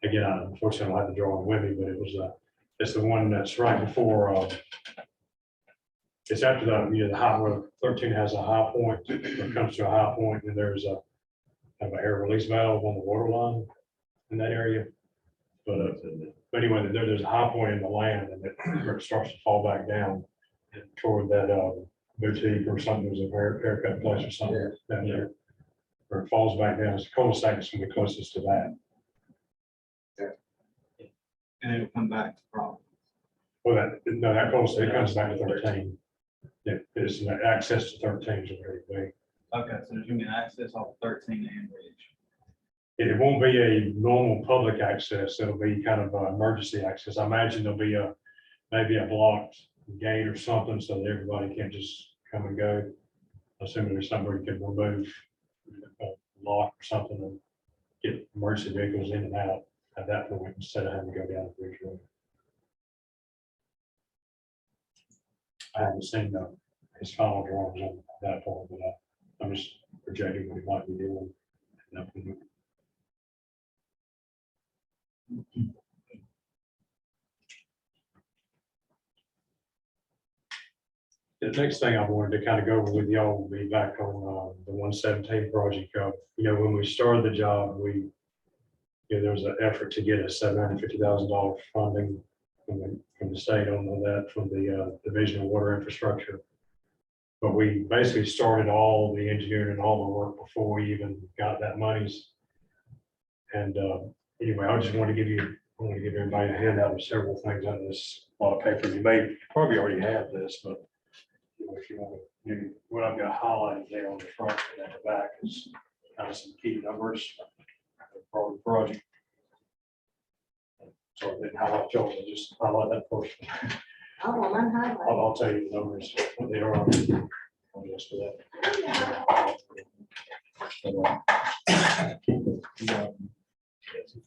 Again, unfortunately, I don't have the drawing with me, but it's the one that's right before, it's after the high where 13 has a high point, it comes to a high point, and there's kind of an air release valve on the water line in that area. But anyway, there's a high point in the land, and it starts to fall back down toward that boutique or something. There's a haircut place or something down there, where it falls back down. It's the cul-de-sac that's gonna be closest to that. And it'll come back to Providence. Well, that cul-de-sac it comes back to 13. It's access to 13 is where it'll be. Okay, so there's gonna be an access off 13 and Ridge. It won't be a normal public access. It'll be kind of an emergency access. I imagine there'll be maybe a blocked gate or something so that everybody can't just come and go. Assuming there's somewhere you can remove a lock or something and get emergency vehicles in and out at that point instead of having to go down the Ridge Road. I haven't seen his final drawings on that point, but I'm just projecting what he might be doing. The next thing I wanted to kind of go over with y'all will be back on the 117 project. You know, when we started the job, there was an effort to get a $750,000 funding from the state on that, from the Division of Water Infrastructure. But we basically started all the engineering and all the work before we even got that monies. And anyway, I just want to give everybody a handout of several things on this lot of paper. You may probably already have this, but if you want to, what I've got highlighted there on the front and at the back is kind of some key numbers for the project. So I didn't highlight yours, I just highlight that portion. I want mine highlighted. I'll tell you the numbers, what they are. I'll just for that.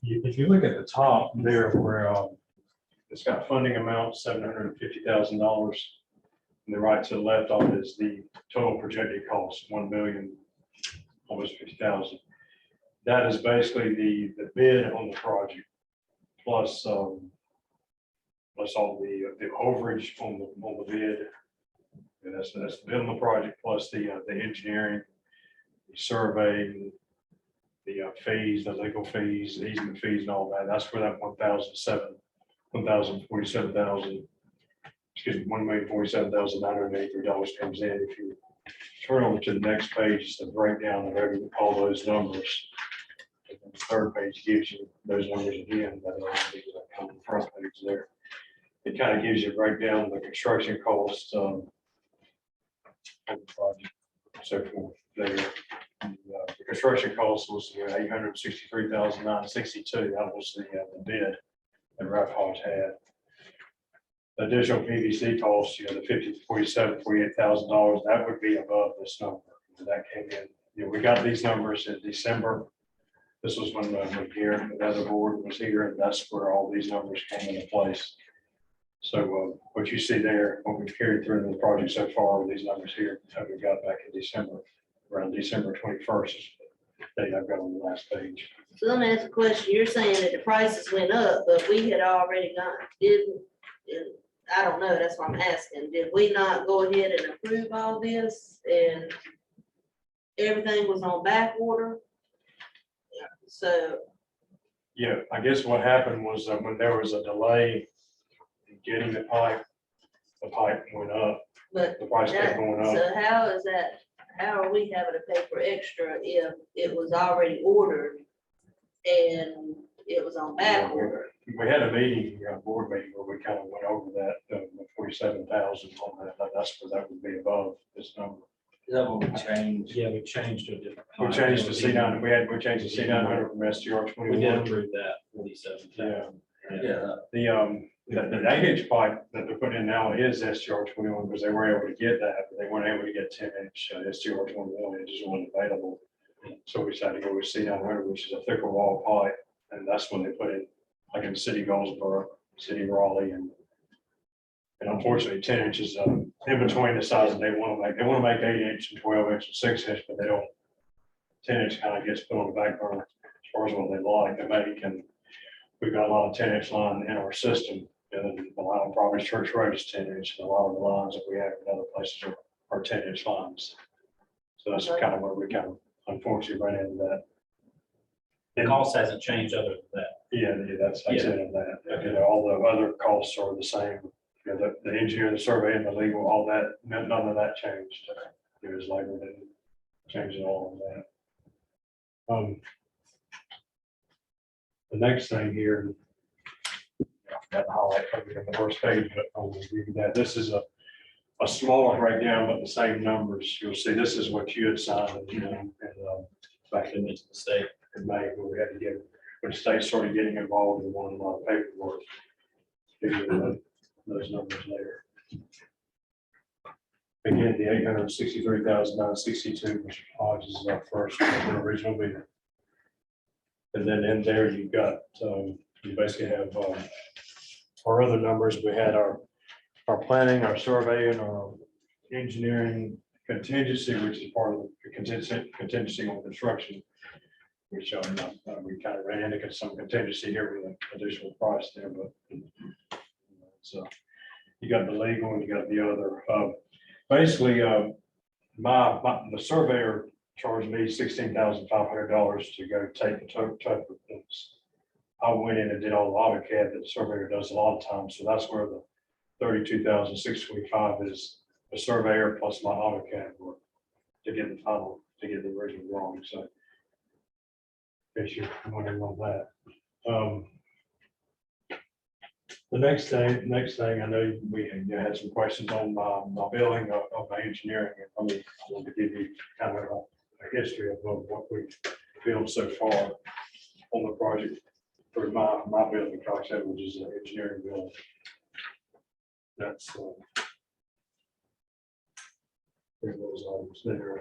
If you look at the top there where it's got funding amount $750,000. And the right to the left of it is the total projected cost, 1,000,000, almost 50,000. That is basically the bid on the project, plus all the overage on the bid. And that's the bid on the project, plus the engineering, the survey, the fees, the legal fees, the easement fees, and all that. That's where that 1,047,000. Excuse me, $1,047,983 comes in. If you turn over to the next page, it's the breakdown of all those numbers. And then the third page gives you those numbers again, that on the front page there. It kind of gives you a breakdown of the construction costs of the project, so forth there. And, the construction cost was $863,962. That was the bid that Ralph Hodge had. Additional PVC costs, the $48,000, that would be above this number. That came in, we got these numbers in December. This was when Gary, the other board was here, and that's where all these numbers came into place. So what you see there, what we've carried through in the project so far with these numbers here, that we got back in December, around December 21st, is the date I've got on the last page. So let me ask a question. You're saying that the prices went up, but we had already I don't know, that's what I'm asking. Did we not go ahead and approve all this and everything was on back order? So, Yeah, I guess what happened was that when there was a delay in getting the pipe went up, but the price kept that, going up. so how is that, how are we having to pay for extra if it was already ordered and it was on back order? We had a meeting, a board meeting where we kind of went over that, the 47,000 on that, that's where that would be above this number. That will change. Yeah, we changed to a different. We changed the C9, we changed the C900 from STR We did 21. approve that, 47,000. Yeah. The 8-inch pipe that they're putting in now is STR 21 because they were able to get that, but they weren't able to get 10-inch STR 21, it just wasn't available. So we decided to go with C900, which is a thicker wall pipe, and that's when they put in, like in City Goldsboro, City Raleigh, and unfortunately 10 inches in between the size that they want to make. They want to make 8-inch and 12-inch and 6-inch, but they don't. 10-inch kind of gets put on the back burner as far as what they like to make, and we've got a lot of 10-inch line in our system. And a lot of Providence Church Road is 10-inch, and a lot of the lines that we have in other places are 10-inch lines. So that's kind of where we kind of unfortunately ran into that. The cost hasn't changed other than that. Yeah, that's it on that. You know, all the other costs are the same. You know, the engineer, the survey, and the legal, all that, none of that changed. It was labor that changed all of that. The next thing here, I forgot to highlight something on the first page, but I'll give you that. This is a smaller breakdown, but the same numbers. You'll see this is what you had signed, you know, and back in Into the state. May, where we had to get, when the state started getting involved in one a lot of paperwork. Figure those numbers later. Again, the 863,962, Mr. Hodges is our first original bidder. And then in there, you've got, you basically have our other numbers. We had our planning, our surveying, our engineering contingency, which is part of the contingency on construction, which we kind of ran into some contingency here with an additional price there, but so you got the legal and you got the other. Basically, the surveyor charged me $16,500 to go take the topo prints. I went in and did all the AutoCAD that the surveyor does a lot of times, so that's where the $32,625 is the surveyor plus my AutoCAD work to get the original drawing. So in case you're wondering on that. The next thing, I know you had some questions on my billing of my engineering. I want to give you kind of a history of what we've built so far on the project for my building, Cox Edwards is an engineering building. That's there those items there.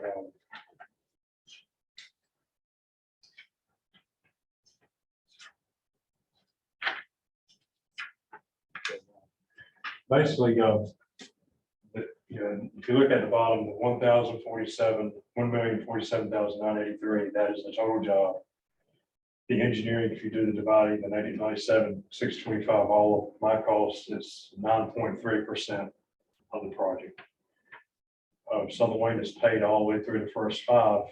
Basically, if you look at the bottom, the 1,047,983, that is the total job. The engineering, if you do the dividing, the 97,625, all of my costs is 9.3% of the project. Southern Wayne is paid all the way through the first 5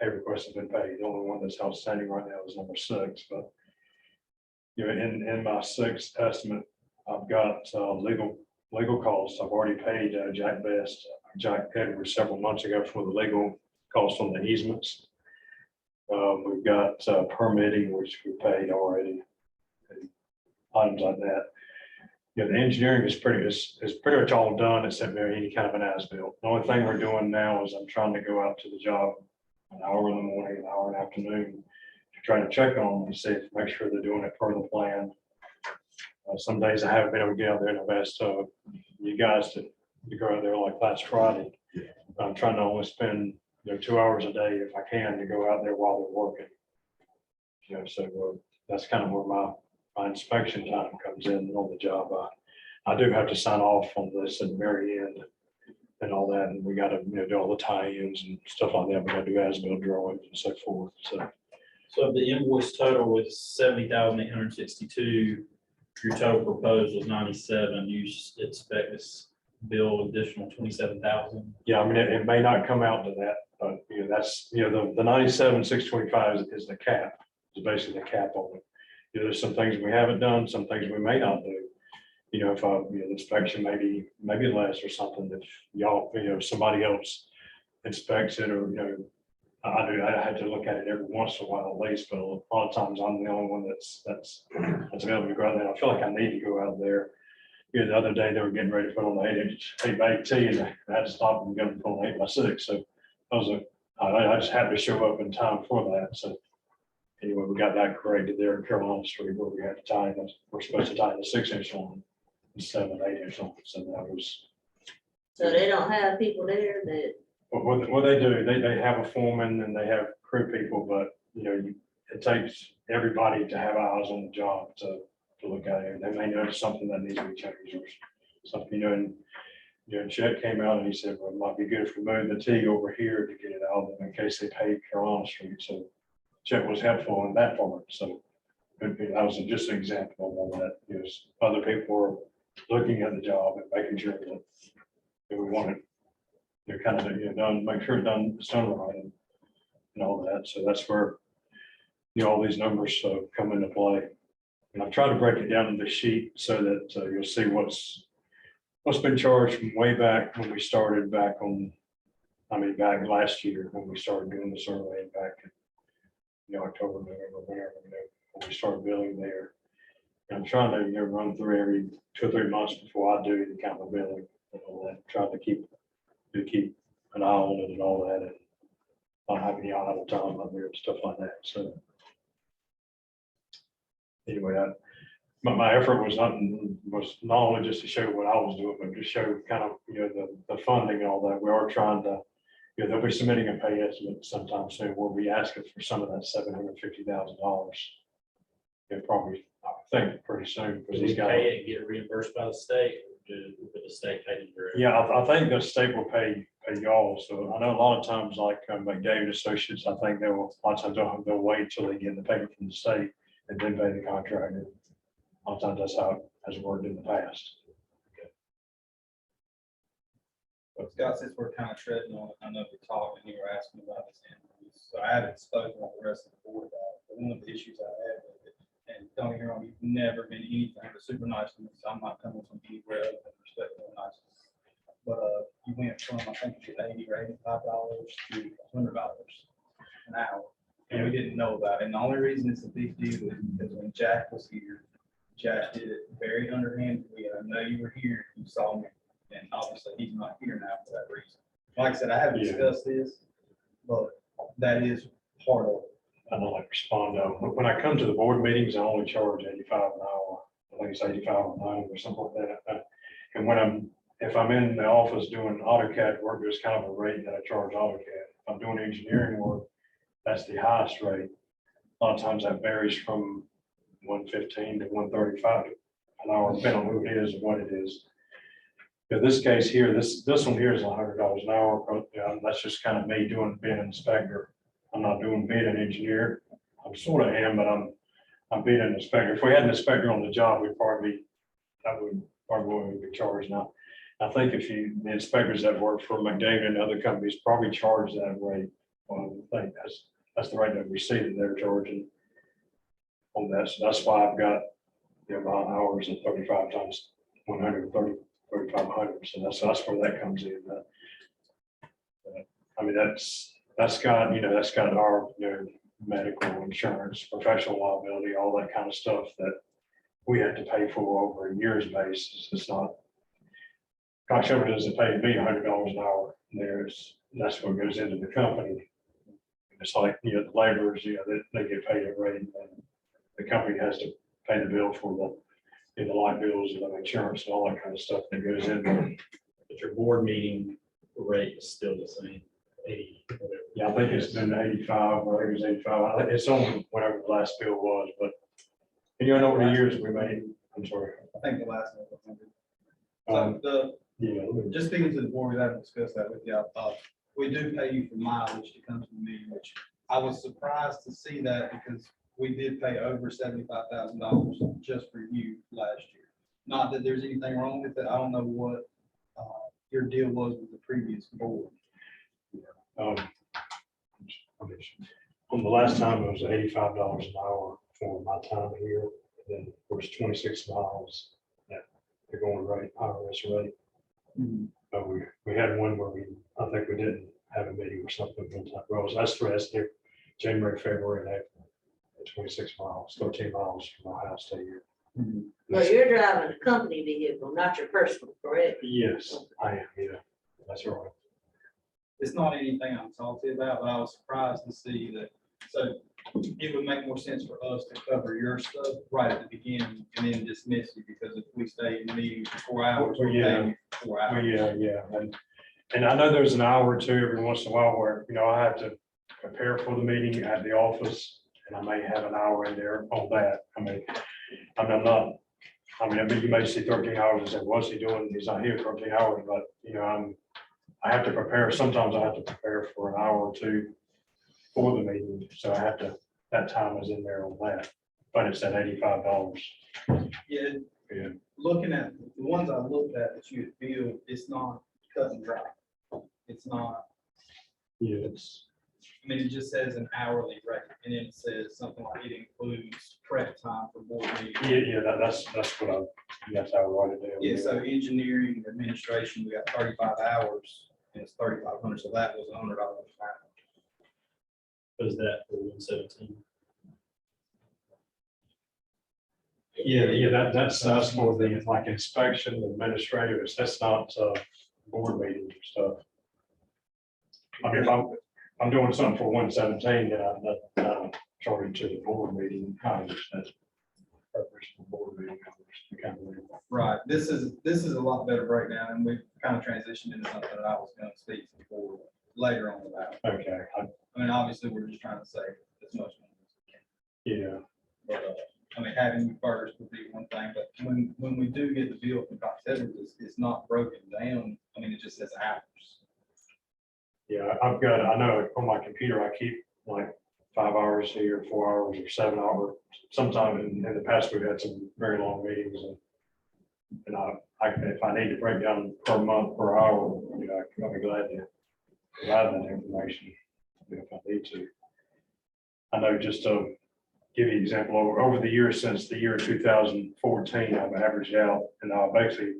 pay requests have been paid. The only one that's outstanding right now is number 6. But in my 6th estimate, I've got legal costs. I've already paid Jack Edwards several months ago for the legal costs on the easements. We've got permitting, which we paid already, and items like that. The engineering is pretty much all done except maybe any kind of an as-built. The only thing we're doing now is I'm trying to go out to the job an hour in the morning, an hour in the afternoon to try to check on them and see if make sure they're doing it per the plan. Some days I haven't been able to get out there, and I've asked you guys to go out there like last Friday. I'm trying to only spend 2 hours a day if I can to go out there while they're working. So that's kind of where my inspection time comes in on the job. I do have to sign off on this at the very end and all that, and we got to do all the tie-ins and stuff like that. We got to do as-built drawings and so forth. So So the invoice total was 70,862. your total proposed was 97, you expect this bill additional 27,000. Yeah, I mean, it may not come out to that, but, you know, that's, you know, the 97,625 is the cap, is basically the cap on it. You know, there's some things we haven't done, some things we may not do. You know, if you know, the inspection maybe less or something, if y'all, you know, somebody else inspects it, or, you know, I had to look at it every once in a while at least, but a lot of times I'm the only one that's available to go out there. I feel like I need to go out there. You know, the other day they were getting ready to put on the 8-inch 8x8, and I had to stop them and get them put on 8x6. So I just had to show up in time for that. So anyway, we got that corrected there in Carolina Street where we had to tie it. We're supposed to tie the 6-inch on instead of an 8-inch on. So that was. So they don't have people there that, What they do, they have a foreman and they have crew people, but, you know, it takes everybody to have eyes on the job to look at it. They may notice something that needs to be changed or something, you know, and, you know, Chet came out and he said, well, it might be good if we move the T over here to get it out of them in case they pave Carolina Street. So Chet was helpful in that part. So that was just an example of that. You know, other people were looking at the job and making sure that we wanted, you know, kind of, you know, done, make sure it's done right and all that. So that's where, you know, all these numbers come into play. And I've tried to break it down in the sheet so that you'll see what's been charged from way back when we started back last year when we started doing the survey back in, you know, October, November, whenever, you know, when we started billing there. And I'm trying to, you know, run through every 2 or 3 months before I do the kind of billing and all that, try to keep an eye on it and all that, and not have any idle time up there and stuff like that. So anyway, my effort was not only just to show what I was doing, but to show kind of, you know, the funding and all that. We are trying to, you know, they'll be submitting a pay estimate sometime soon. We'll be asking for some of that $750,000. Yeah, probably, I think pretty soon, because Do we these guys. pay it and get reimbursed by the state, or do the state pay it direct? Yeah, I think the state will pay y'all. So I know a lot of times, like McDavid Associates, I think a lot of times they'll wait till they get the payment from the state and then pay the contractor. A lot of times that's how it has worked in the past. But Scott, since we're kind of treading on it, I know we're talking, you were asking about this, so I haven't spoken with the rest of the board about it. But one of the issues I had with it, and don't get me wrong, you've never been anything but super nice to me, so I'm not coming from anywhere other than respectful and nice. But you went from, I think, $80 or $85 to $100 an hour, and we didn't know about it. And the only reason it's a big deal is because when Jack was here, Jack did it very underhandedly. I know you were here, you saw me, and obviously he's not here now for that reason. Like I said, I haven't Yeah. discussed this, but that is part of it. I don't like respond though. When I come to the board meetings, I only charge 85 an hour. I think it's 85 an hour or something like that. And if I'm in the office doing AutoCAD work, there's kind of a rate that I charge AutoCAD. If I'm doing engineering work, that's the highest rate. A lot of times that varies from 115 to 135 an hour, depending on who it is and what it is. In this case here, this one here is $100 an hour. But, that's just kind of me being an inspector. I'm not being an engineer. I'm sort of am, but I'm being an inspector. If we had an inspector on the job, that would probably be charged now. I think the inspectors that work for McDavid and other companies probably charge that rate. I think that's the rate that we see that they're charging on that. So that's why I've got, you know, my hours at 35 times 130, 3,500. So that's where that comes in. I mean, that's got our, you know, medical insurance, professional liability, all that kind of stuff that we had to pay for over a year's basis. It's not, Cox Shelter doesn't pay me $100 an hour. That's what goes into the company. It's like, you know, the laborers, you know, they get paid a rate, and the company has to pay the bill for the light bills and the insurance and all that kind of stuff that goes in there. But your board meeting rate is still the same, 80, whatever. Yeah, I think it's been 85, or it was 85. It's on whatever the last bill was, but and you know, over the years we made, I'm sorry. I think the last one was 100. So Yeah. just speaking to the board, we haven't discussed that with you. We do pay you for mileage to come to the meeting, which I was surprised to see that because we did pay over $75,000 just for you last year. Not that there's anything wrong with it. I don't know what your deal was with the previous board. On the last time, it was $85 an hour for my time here, and then of course 26 miles that they're going rate, IRS rate. But we had one where I think we didn't have a meeting or something one time. Well, that's there, January, February, and April, at 26 miles, 13 miles from my house to here. Well, you're driving a company vehicle, not your personal, correct? Yes, I am, yeah, that's right. It's not anything I'm salty about, but I was surprised to see that. So it would make more sense for us to cover your stuff right at the beginning and then dismiss you, because if we stay in the meeting for 4 hours, we're paying you for 4 hours. Yeah, and I know there's an hour or two every once in a while where, I have to prepare for the meeting at the office, and I may have an hour in there on that. I'm not, you may see 13 hours and say, what's he doing? He's not here 13 hours, but, I have to prepare, sometimes I have to prepare for an hour or two for the meeting, so I have to, that time is in there on that, but it's at $85. Yeah, Yeah. looking at the ones I looked at that you had billed, it's not cut and dry. It's not, Yeah, it just says an hourly rate, and then it says something like it includes prep time for board meetings. that's what that's how I write it down. Yeah, so engineering, administration, we got 35 hours, and it's 3,500, so that was $100 an hour. Was that for 117? That's for the like inspection, administrators, that's not board meeting stuff. If I'm doing something for 117, then I'm charging to the board meeting, that's purpose for board meeting members. Right, this is a lot better breakdown, and we've kind of transitioned into something that I was going to speak to for later on about. Okay, Obviously, we're just trying to save as much money as we can. yeah, But, having you first would be one thing, but when we do get the bill from Cox Edwards, it's not broken down. It just says hours. yeah, I know on my computer, I keep like 5 hours here, 4 hours or 7 hours. Sometime in the past, we've had some very long meetings, and if I need to break down per month, per hour, I'll be glad to provide that information if I need to. I know, just to give you an example, over the years since the year 2014, I've averaged out, and basically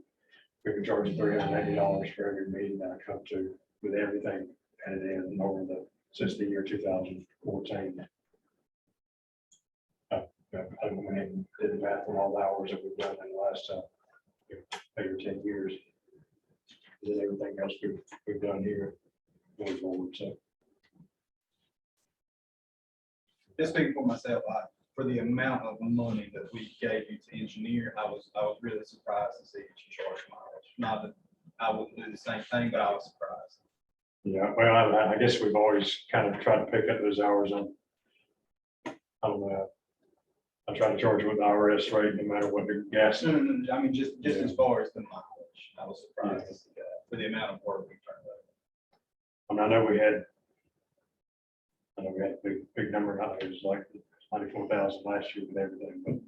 we've been charging $380 for every meeting that I come to, with everything added in since the year 2014. I went ahead and did the math on all the hours that we've done in the last 8 or 10 years. And then everything else we've done here going forward. So Just speaking for myself, for the amount of money that we gave you to engineer, I was really surprised to see that you charge mileage. Not that I wouldn't do the same thing, but I was surprised. yeah, well, I guess we've always kind of tried to pick up those hours on. I don't know. I try to charge with the IRS rate no matter what the gas. No, just as far as the mileage, I was surprised to see that for the amount of work we turned over. I know we had a big number, it was like 94,000 last year with everything,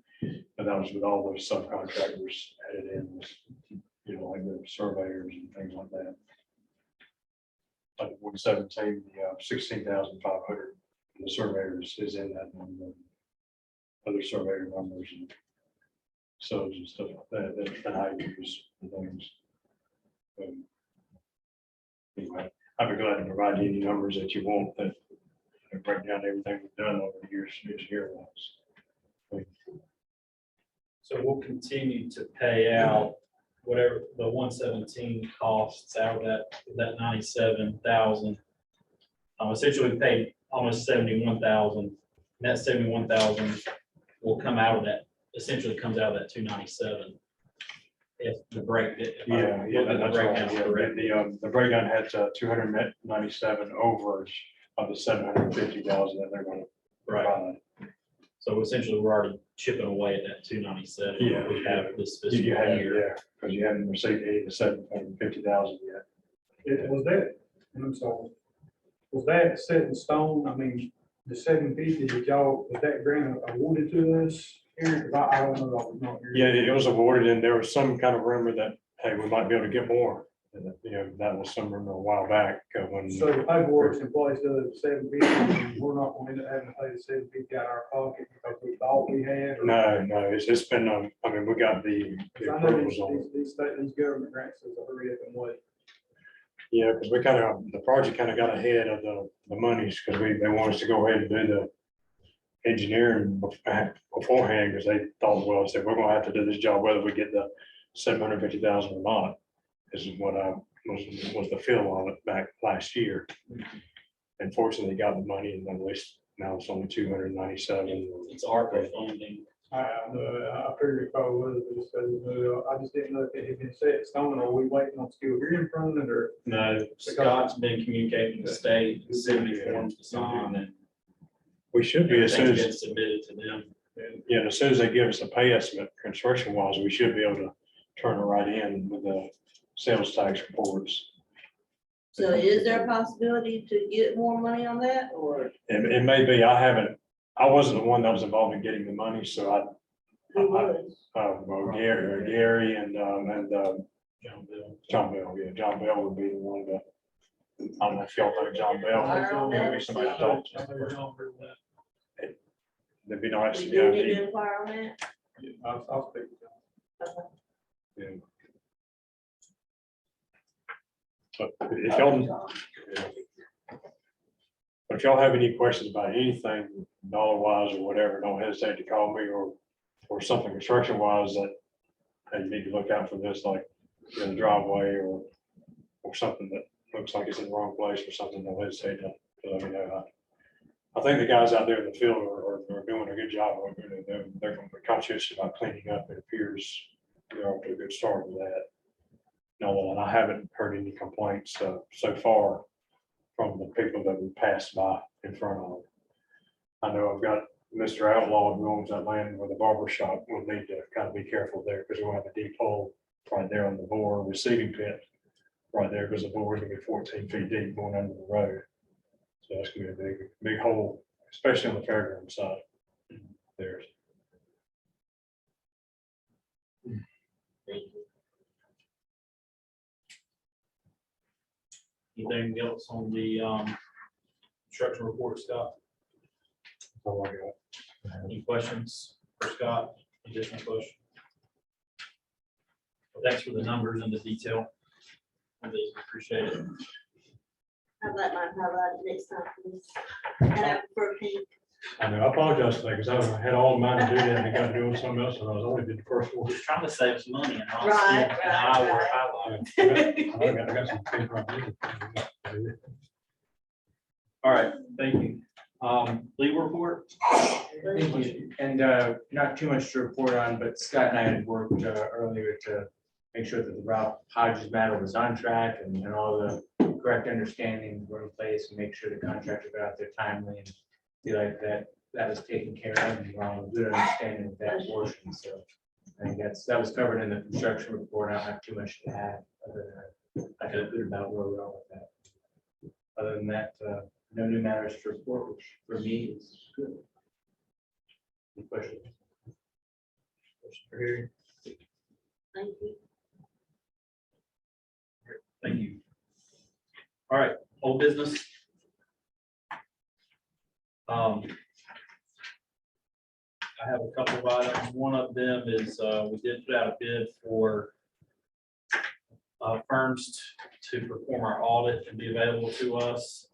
but that was with all those subcontractors added in, like the surveyors and things like that. Like 117, 16,500, the surveyors is in that number. Other surveyor numbers and subs and stuff like that I use and things. Anyway, I'd be glad to provide you any numbers that you want that break down everything we've done over the years here. So we'll continue to pay out whatever the 117 costs out of that 97,000. Essentially we paid almost 71,000. That 71,000 will come out of that, essentially comes out of that 297. If the break. That's right. The breakdown had 297 overage of the 750,000 that they're going to provide. So essentially, we're already chipping away at that 297. Yeah. We have this fiscal You haven't, year. because you haven't received any of the 750,000 yet. Was that set in stone? the 750, did y'all, was that grant awarded to us? Aaron? 'Cause I don't know. I was not here. Yeah, it was awarded and there was some kind of rumor that, hey, we might be able to get more. And, you know, that was some rumor a while back when. So the paperwork's in place of the 750, and we're not going to end up having to pay the 750 out of our pocket because we thought we had. or- No, it's been, I mean, we got the 'Cause I know approvals on it. these government grants, is a hurry up and wait. Yeah, because we kind of, the project kind of got ahead of the monies, because they wanted us to go ahead and do the engineering beforehand, because they thought, well, said, we're gonna have to do this job whether we get the 750,000 or not, is what was the feel on it back last year. And fortunately, got the money, and at least now it's only 297. It's ARPA funding. I figured it probably was, but it's I just didn't know if it had been set in stone, or we waiting on still hearing from it, or. No, Scott's been communicating with the state, sending me forms to sign, and We should be, as soon everything's as, been submitted to them. yeah, as soon as they give us a pay estimate, construction wise, we should be able to turn it right in with the sales tax reports. So is there a possibility to get more money on that, or It may be, I wasn't the one that was involved in getting the money, so who was? well, Gary and John Bell, yeah, John Bell would be the one that, I don't know if y'all know John Bell, maybe somebody to talk to. It'd be nice We to do need get, to inquire on that? I'll speak to them. yeah. But if y'all, but if y'all have any questions about anything dollar wise or whatever, don't hesitate to call me, or something construction wise that, hey, you need to look out for this, like, you know, the driveway or something that looks like it's in the wrong place or something, don't hesitate to let me know. I think the guys out there in the field are doing a good job. They're going to be conscious about cleaning up. It appears they're off to a good start with that. No, and I haven't heard any complaints so far from the people that we passed by in front of. I know I've got Mr. Outlaw who owns that land with a barber shop. We'll need to kind of be careful there, because we'll have a deep hole right there on the bore receiving pit right there, because the bore is gonna be 14 feet deep going under the road. So that's gonna be a big hole, especially on the fairground side. There's. Thank you. Anything else on the construction report, Scott? all I got. Any questions for Scott? Additional questions? Well, thanks for the numbers and the detail. I really appreciate it. I'd like mine highlighted next time, please. And I prefer pink. I know, I apologize for that, because I had all mine to do that, and I got doing something else, and I was only did the first one. Just trying to save some money and not Right, spend an hour right, highlighting. I got some paper on here. All right, thank you. Legal report? Thank you. And not too much to report on, but Scott and I had worked earlier to make sure that the Ralph Hodges matter was on track, and all the correct understandings were in place, and make sure the contractor got out there timely, and feel like that was taken care of, and we're on a good understanding of that portion. So I think that was covered in the construction report. I don't have too much to add, other than I feel good about where we're at with that. Other than that, no new matters to report, which for me is good. Any questions? Question for Harry? Thank you. Thank you. All right, old business. I have a couple of items. One of them is, we did put out a bid for firms to perform our audit and be available to us.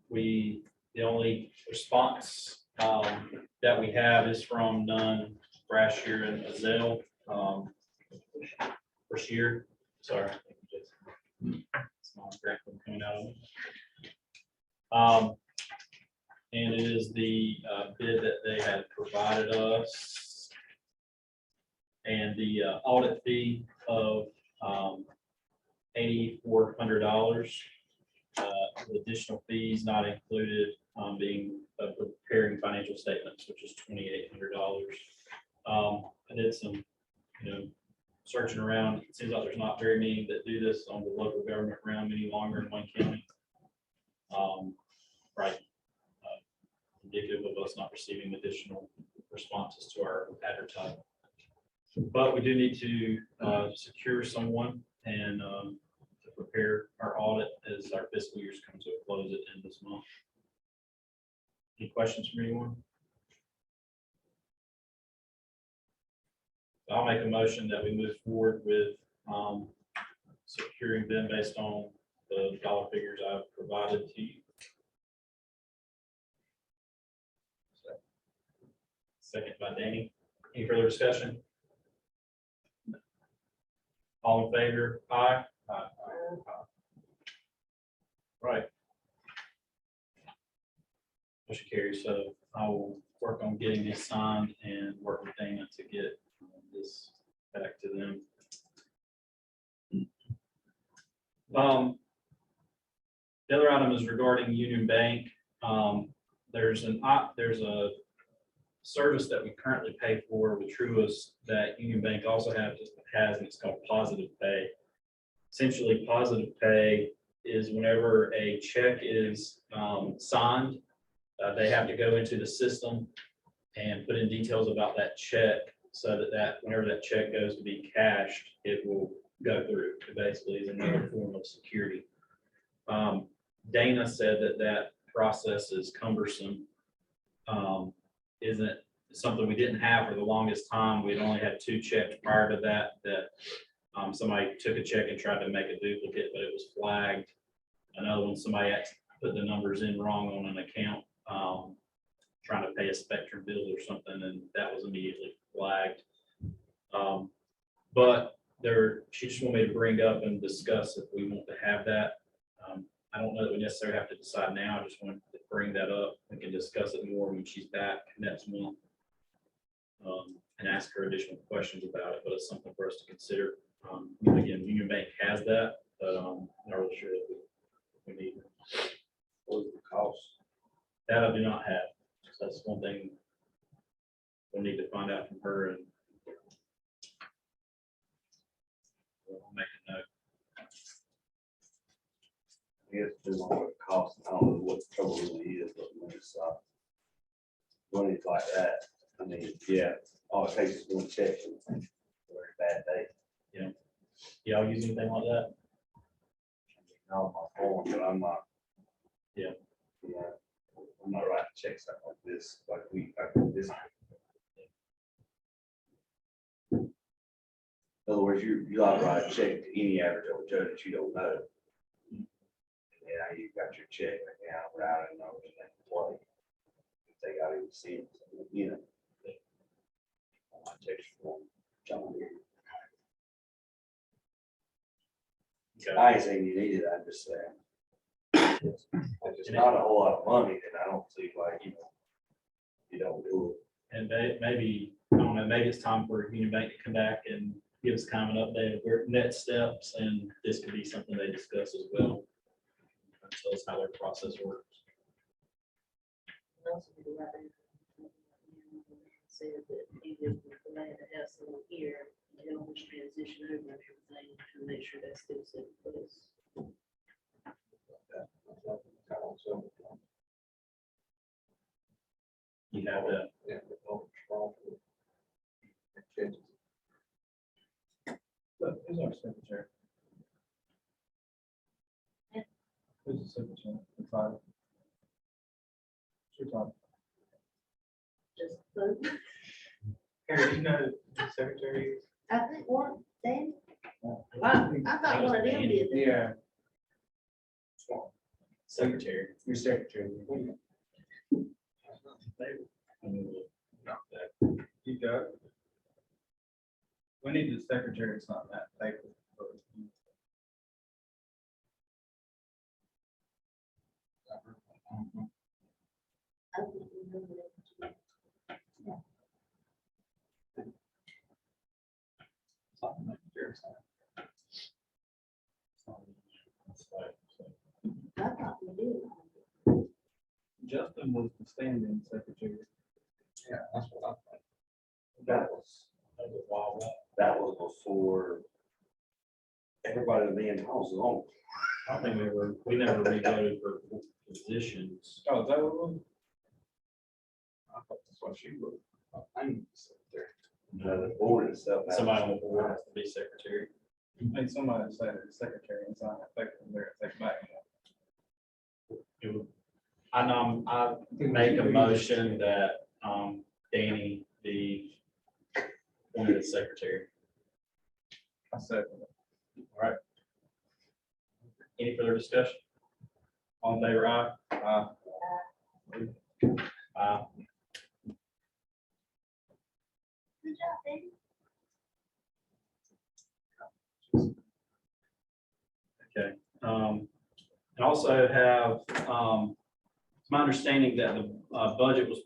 The only response that we have is from Nunn, Brashear, and Azell. Brashear, sorry. Small graph coming out of it. And it is the bid that they had provided us. And the audit fee of $8,400. The additional fees not included being preparing financial statements, which is $2,800. I did some, searching around. It seems like there's not very many that do this on the local government realm any longer in Wayne County. Right. indicative of us not receiving additional responses to our advertising. But we do need to secure someone and to prepare our audit as our fiscal years come to a close at the end of this month. Any questions from anyone? I'll make a motion that we move forward with securing them based on the dollar figures I've provided to you. Second by Danny. Any further discussion? All in favor? Aye. Aye. Right. Motion carries. So I will work on getting this signed and work with Dana to get this back to them. The other item is regarding Union Bank. There's a service that we currently pay for with Truist that Union Bank also has, and it's called Positive Pay. Essentially, Positive Pay is whenever a check is signed, they have to go into the system and put in details about that check so that whenever that check goes to be cashed, it will go through. It basically is another form of security. Dana said that process is cumbersome. Isn't something we didn't have for the longest time. We'd only had 2 checks prior to that somebody took a check and tried to make a duplicate, but it was flagged. Another one, somebody put the numbers in wrong on an account, trying to pay a Spectrum bill or something, and that was immediately flagged. But she just wanted me to bring up and discuss if we want to have that. I don't know that we necessarily have to decide now. I just wanted to bring that up. We can discuss it more when she's back next month. And ask her additional questions about it, but it's something for us to consider. Again, Union Bank has that, but I'm not really sure that we need it. What is the cost? That I do not have. So that's one thing we'll need to find out from her, and we'll make a note. I guess depends on what it costs. I don't know what the trouble really is, but when it's money like that, I mean, yeah, all it takes is one check and it's a very bad day. Y'all use anything like that? On my phone, but I'm not. Yeah. I'm not writing checks out like this, like this. In other words, you like to write a check to any average old Joe that you don't know. Yeah, you got your check account routing numbers and they play. If they got even see it, you know. On my text form, John Deere. Okay. I ain't saying you need it, I'm just saying. If it's not a whole lot of money, then I don't see why, you don't do it. And maybe, I don't know, maybe it's time for Union Bank to come back and give us kind of an update of where next steps, and this could be something they discuss as well. Tell us how their process works. Said that he was glad to have someone here, and help us transition over and everything to make sure that's still set in place. You have that. Look, who's our secretary? Who's the secretary? The five. Who's your Just, so, Harry, you know who the secretary is? I think one, Dan, I thought one of them did that. Yeah, Secretary. your secretary. You got it. We need the secretary to sign that paper. I don't remember that. I thought we did. Justin was the standing secretary. Yeah, that's what I think. That was a while back. That was before everybody in the house was on. I don't think we never revoted for positions. Oh, is that what it was? thought that's what she was. I'm secretary. The board itself. has- Somebody on the board has to be secretary. I think somebody said the secretary and sign effective there, take back. It would- I make a motion that, Danny be appointed as secretary. I said, All right. Any further discussion? All in favor, aye? Aye. Okay, and also have, it's my understanding that the, budget was,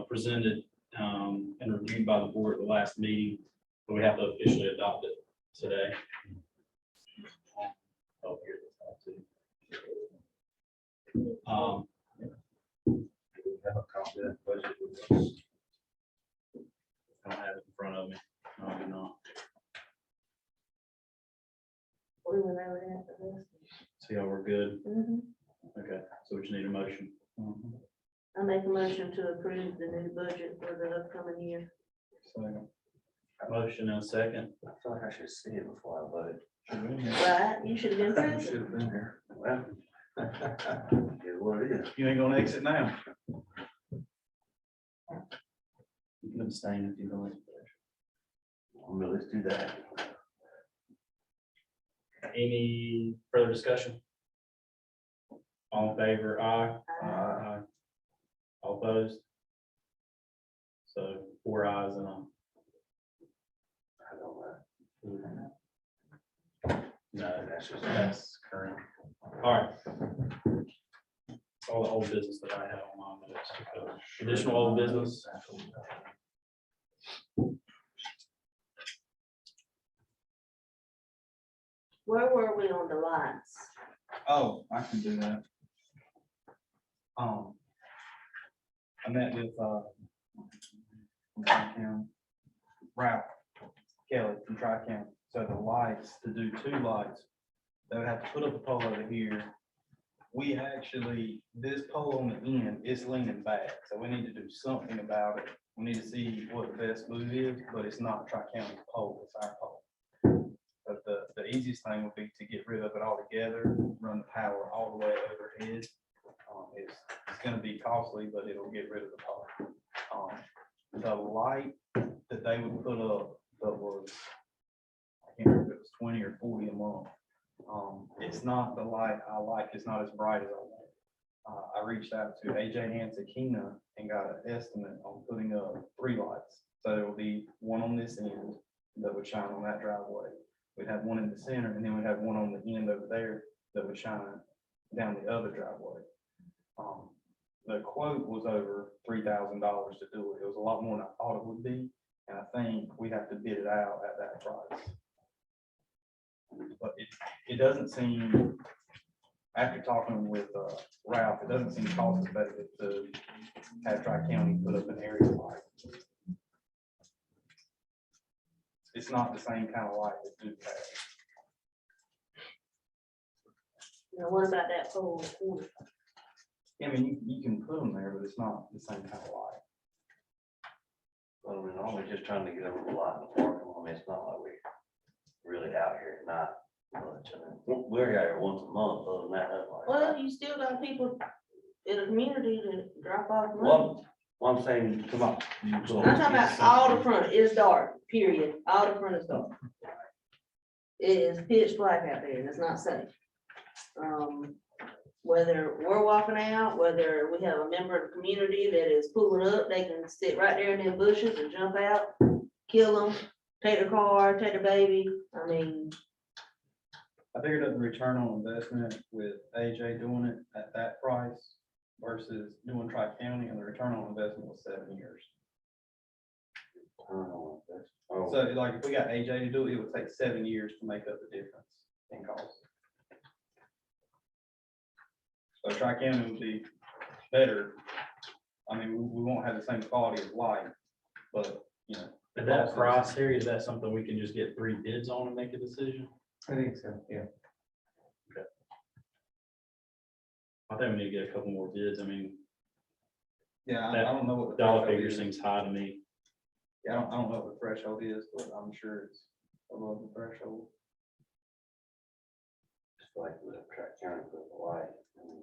presented, and reviewed by the board at the last meeting, but we have to officially adopt it today. Oh, here it is, too. Have a copy of that budget. I don't have it in front of me. No, I do not. We went over that for this. See how we're good? Mhm. Okay, so we just need a motion. I make a motion to approve the new budget for the upcoming year. so, Motion and a second. I feel like I should see it before I vote. Right, you should have been present. Should have been here. Well. Is what it is. you ain't gonna exit now. You can abstain if you don't. Well, let's do that. Any further discussion? All in favor, aye? Aye. All opposed? So 4 ayes and a. I don't know. No, That's just. that's current. All right. All the old business that I have on my list. Additional old business. Where were we on the lights? Oh, I can do that. I met with, from Tri-County, Ralph Kelly from Tri-County. So the lights, to do 2 lights, they would have to put up a pole over here. We actually, this pole on the end is leaning back, so we need to do something about it. We need to see what the best move is, but it's not Tri-County's pole, it's our pole. But the easiest thing would be to get rid of it altogether, run the power all the way overhead. It's gonna be costly, but it'll get rid of the pole. The light that they would put up, that was, I can't remember if it was 20 or 40 a month. It's not the light I like, it's not as bright as I want. I reached out to AJ Hansekina and got an estimate on putting up 3 lights. So there will be one on this end that would shine on that driveway. We'd have one in the center, and then we'd have one on the end over there that would shine down the other driveway. The quote was over $3,000 to do it. It was a lot more than I thought it would be, and I think we have to bid it out at that price. But it doesn't seem, after talking with Ralph, it doesn't seem cost effective to have Tri-County put up an area light. It's not the same kind of light that Duke has. Now, what about that pole in the corner? I mean, you can put them there, but it's not the same kind of light. Well, we're normally just trying to get over the light in the park. I mean, it's not like we're really out here at night much. I mean, we're out here once a month, other than that. that's like- Well, you still got people in the community to drop off money. Well, I'm saying, come on. I'm talking about all the front is dark, period. All the front is dark. It is pitch black out there and it's not safe. Whether we're walking out, whether we have a member of the community that is pulling up, they can sit right there in their bushes and jump out, kill them, take their car, take their baby. I mean, I figured out the return on investment with AJ doing it at that price versus doing Tri-County, and the return on investment was 7 years. Oh, So like if we got AJ to do it, it would take 7 years to make up the difference in cost. So Tri-County would be better. I mean, we won't have the same quality of light, but, you know. At that price, Harry, is that something we can just get 3 bids on and make a decision? I think so, yeah. I think we need to get a couple more bids. I mean, Yeah, I That don't know what the dollar threshold figure is. seems high to me. Yeah, I don't know what the threshold is, but I'm sure it's above the threshold. Just like with Track County goes away,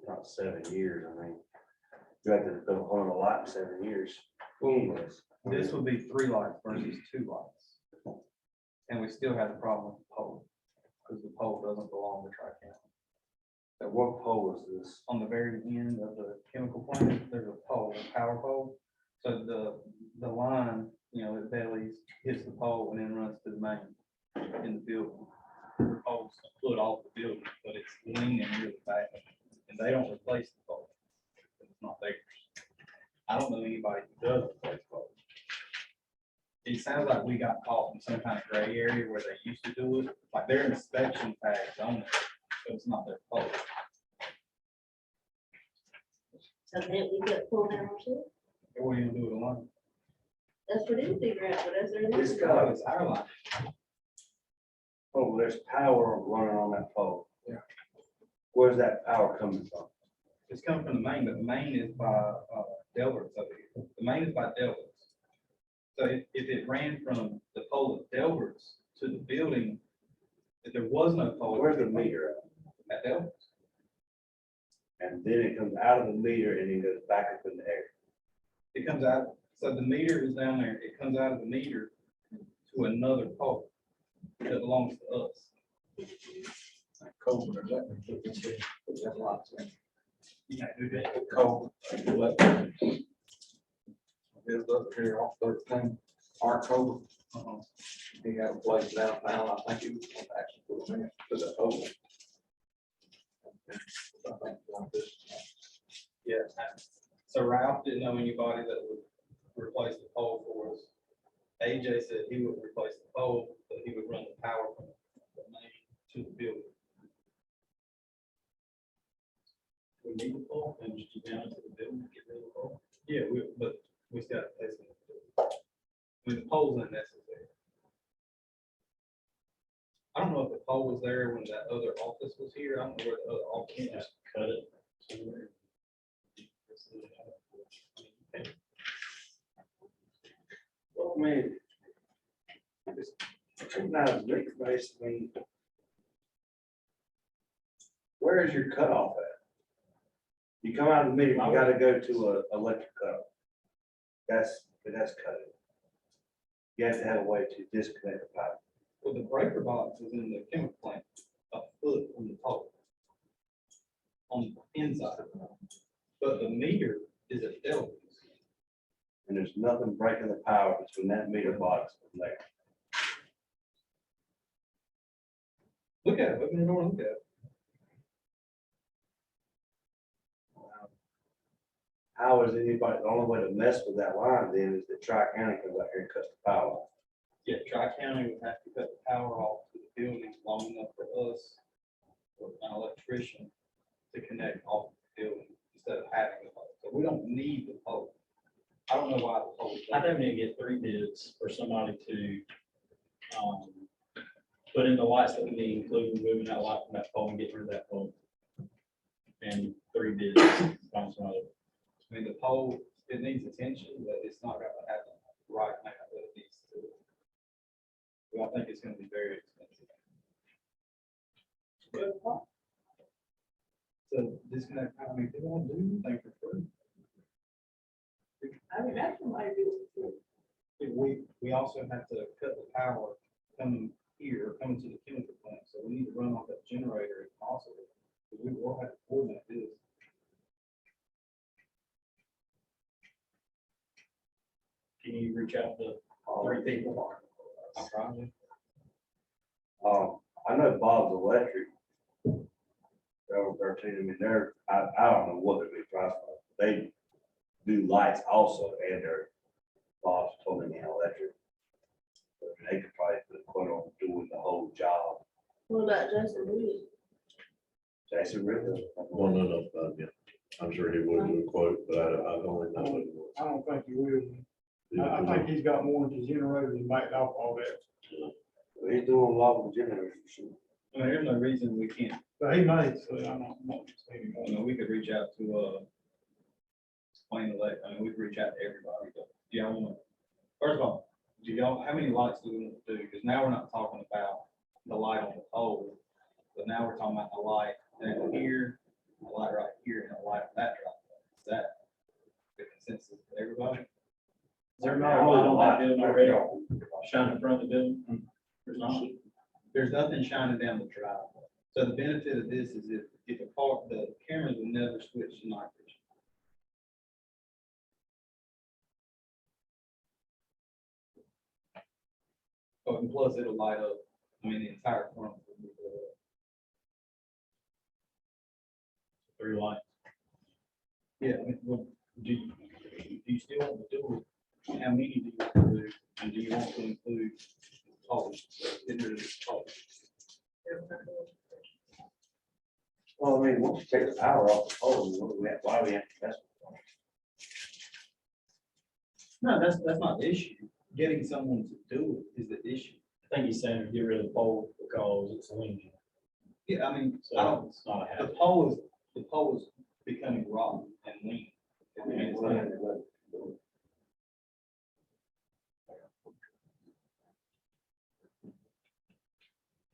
not 7 years, I mean. You have to build a whole other lot in 7 years. Anyways. This would be 3 lights versus 2 lights. And we still have the problem with the pole, because the pole doesn't belong to Tri-County. At what pole is this? On the very end of the chemical plant, there's a pole, a power pole. So the line, you know, it bellies, hits the pole and then runs to the main in the building. The pole's a foot off the building, but it's leaning really bad, and they don't replace the pole. It's not theirs. I don't know anybody who does replace poles. It sounds like we got caught in some kind of gray area where they used to do it, like their inspection tags on it, so it's not their fault. So can't we get pulled down ourselves? Or you do it alone. That's for them to figure out, but that's their. This business. guy- It's our line. Oh, there's power running on that pole. Yeah. Where's that power coming from? It's coming from the main, but the main is by Delbert's over here. The main is by Delbert's. So if it ran from the pole at Delbert's to the building, if there was no pole. Where's the meter At Delbert's. at? And then it comes out of the meter and then goes back up in the air. It comes out, so the meter is down there. It comes out of the meter to another pole that belongs to us. Culvert, that's a lot. You can't do that. Culvert. Is up here off 13, our culvert. Uh-huh. He got a place down now, I think he was actually put him in to the hole. Yeah. So Ralph didn't know anybody that would replace the pole for us. AJ said he would replace the pole, but he would run the power from the main to the building. We need the pole and just down into the building, get rid of the pole. Yeah, but we still have to pay some. I mean, the pole's unnecessary. I don't know if the pole was there when that other office was here. I don't know where the other office is. Just cut it somewhere. Well, I mean, it's coming out of the meter base, I mean, where is your cutoff at? You come out of the meter, you gotta go to a electric cutoff. That's cutting. You have to have a way to disconnect the pipe. Well, the breaker box is in the chemical plant, a foot from the pole. On the inside. But the meter is at Delta's. And there's nothing breaking the power between that meter box and there. Look at it, open the door, and look at it. How is anybody, the only way to mess with that line then is that Tri-County comes out here and cuts the power off. Yeah, Tri-County would have to cut the power off to the building long enough for us, or an electrician, to connect off the building instead of having the pole. So we don't need the pole. I don't know why the pole. is I there. think we need to get 3 bids for somebody to, put in the lights that we need, including moving that light from that pole and getting rid of that pole. And 3 bids, find somebody. I mean, the pole, it needs attention, but it's not gonna happen right now, but it needs to. Well, I think it's gonna be very expensive. So disconnect, I mean, they won't do anything for free. I mean, that's what I do. We also have to cut the power coming here, coming to the chemical plant, so we need to run off that generator if possible. Because we will have to coordinate this. Can you reach out to 3 people? I'm trying. I know Bob's Electric. They're over 13, I mean, I don't know what they're being priced for. They do lights also, and they're Bob's Plumbing and Electric. I mean, they could probably put a quote on doing the whole job. What about Justin Reed? Jason Ritter. Don't know enough about him. I'm sure he would do a quote, but I only know what it was. I don't think he will. I think he's got more into generators and backed off all that. He's doing a lot of the generators. I mean, there's no reason we can't, But he might, so I'm not saying. you know, we could reach out to, explain the light, I mean, we can reach out to everybody, but do y'all want, first of all, do y'all, how many lights do we want to do? Because now we're not talking about the light on the pole, but now we're talking about the light down here, the light right here, and the light on that driveway. Is that the consensus of everybody? Is there not a light on that building already? Shine in front of the building? There's not. There's nothing shining down the driveway. So the benefit of this is if a car, the cameras will never switch to night vision. Oh, and plus it'll light up, I mean, the entire front. will be lit up. 3 lights. Yeah, I mean, what, do you still want to do it? How many do you want to do? And do you want to include poles? Poles? Well, I mean, once you take the power off the pole, what do we have, why do we have to mess with it? No, that's not the issue. Getting someone to do it is the issue. I think he's saying to get rid of the pole because it's leaning. Yeah, I mean, I So don't, it's not a the habit. pole is becoming rotten and lean. I mean, it's not-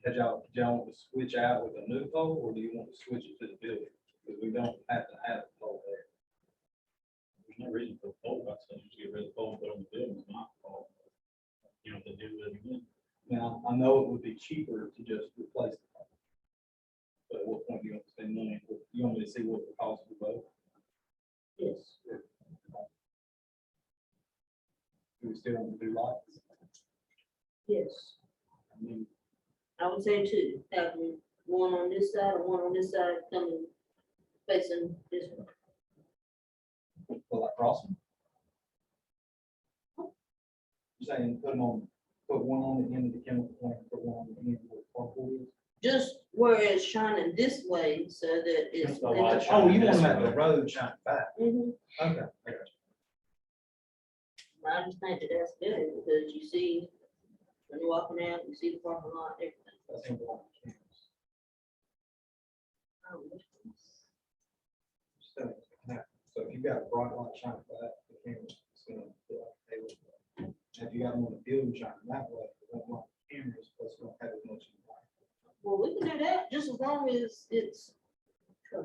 do y'all want to switch out with a new pole, or do you want to switch it to the building? Because we don't have to have a pole there. There's no reason for the pole, I said just get rid of the pole and put it on the building, it's not a pole. You know, if they do it again. Now, I know it would be cheaper to just replace the pole. But at what point do you want to spend money? You want me to see what the cost of both? Yes. Do we still want to do lights? Yes. I mean, I would say 2, having one on this side and one on this side coming facing this way. for like crossing. You're saying put one on the end of the chemical plant, put one on the end of the carpool is? Just where it's shining this way so that it's. Just the light Oh, shining you want this them at the way. road shine back? Mhm. Okay, I got you. I just think that that's good because you see, when you're walking out, you see the parking lot, everything. That's important. So if you got a bright light shining back, the camera's gonna be like, hey, look. If you got them on the building shining that way, the one light cameras, that's gonna have as much. Light. Well, we can do that just as long as it's, I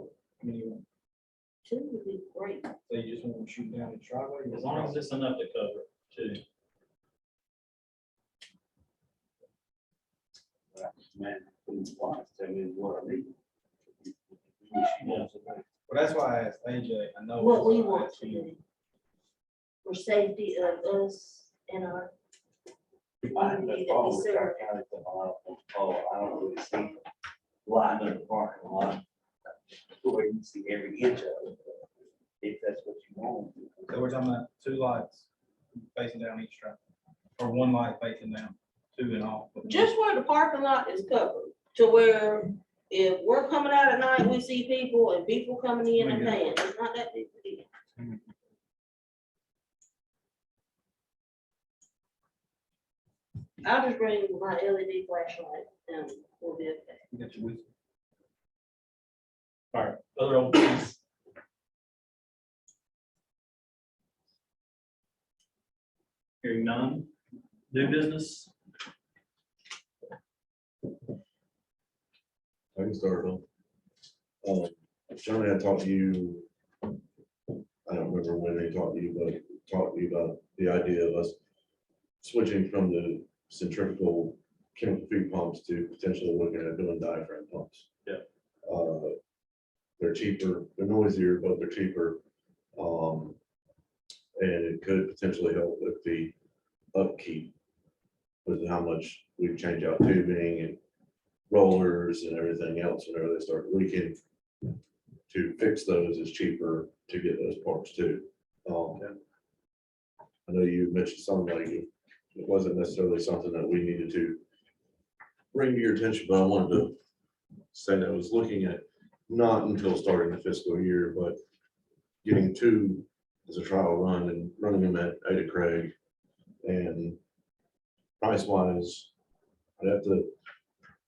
mean, you 2 would be great. so you just want them shooting down the driveway? As long as it's enough to cover it, too. Man, tell me what I need. Yeah. Well, that's why I asked AJ, I know. What we that's why I want asked to you. do. For safety of us and our. Behind the pole, with our county put a lot on the pole, I don't really see line of the parking lot. Where you can see every inch of it, if that's what you want. So we're talking about 2 lights facing down each drive, or 1 light facing down, 2 in all. Just where the parking lot is covered, to where if we're coming out at night, we see people and people coming in and paying, it's not that big a deal. I'll just bring my LED flashlight and we'll be okay. You got your whistle. All right, other old business. Hearing none. New business. I can start on. Johnny, I talked to you, I don't remember when they talked to you, but talked to you about the idea of us switching from the centrifugal chemical feed pumps to potentially looking at doing diaphragm pumps. Yeah. They're cheaper, they're noisier, but they're cheaper. And it could potentially help with the upkeep with how much we change out tubing and rollers and everything else whenever they start leaking. To fix those is cheaper to get those parts too. I know you mentioned something like it wasn't necessarily something that we needed to bring to your attention, but I wanted to say that I was looking at not until starting the fiscal year, but getting 2 as a trial run and running them at Ada Craig. And price wise, I'd have to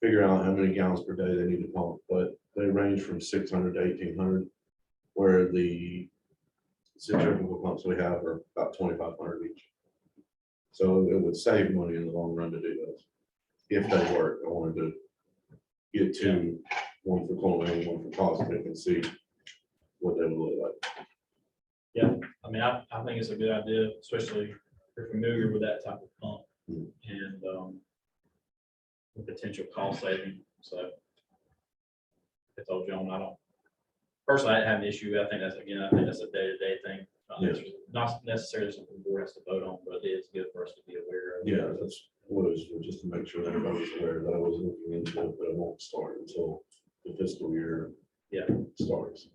figure out how many gallons per day they need to pump, but they range from 600 to 1,800, where the centrifugal pumps we have are about 2,500 each. So it would save money in the long run to do those. If they work, I wanted to get two, one for chlorine, one for caustic, and see what they would look like. Yeah, I mean, I think it's a good idea, especially if you're familiar with that type of pump Mm. and, the potential cost saving, so. I told John, I don't, personally, I didn't have an issue, I think that's a day-to-day thing. Yes. Not necessarily something the board has to vote on, but it is good for us to be aware of. Yeah, that's what it was, just to make sure that everybody's aware that I was looking into it, but it won't start until the fiscal year. Yeah. Starts.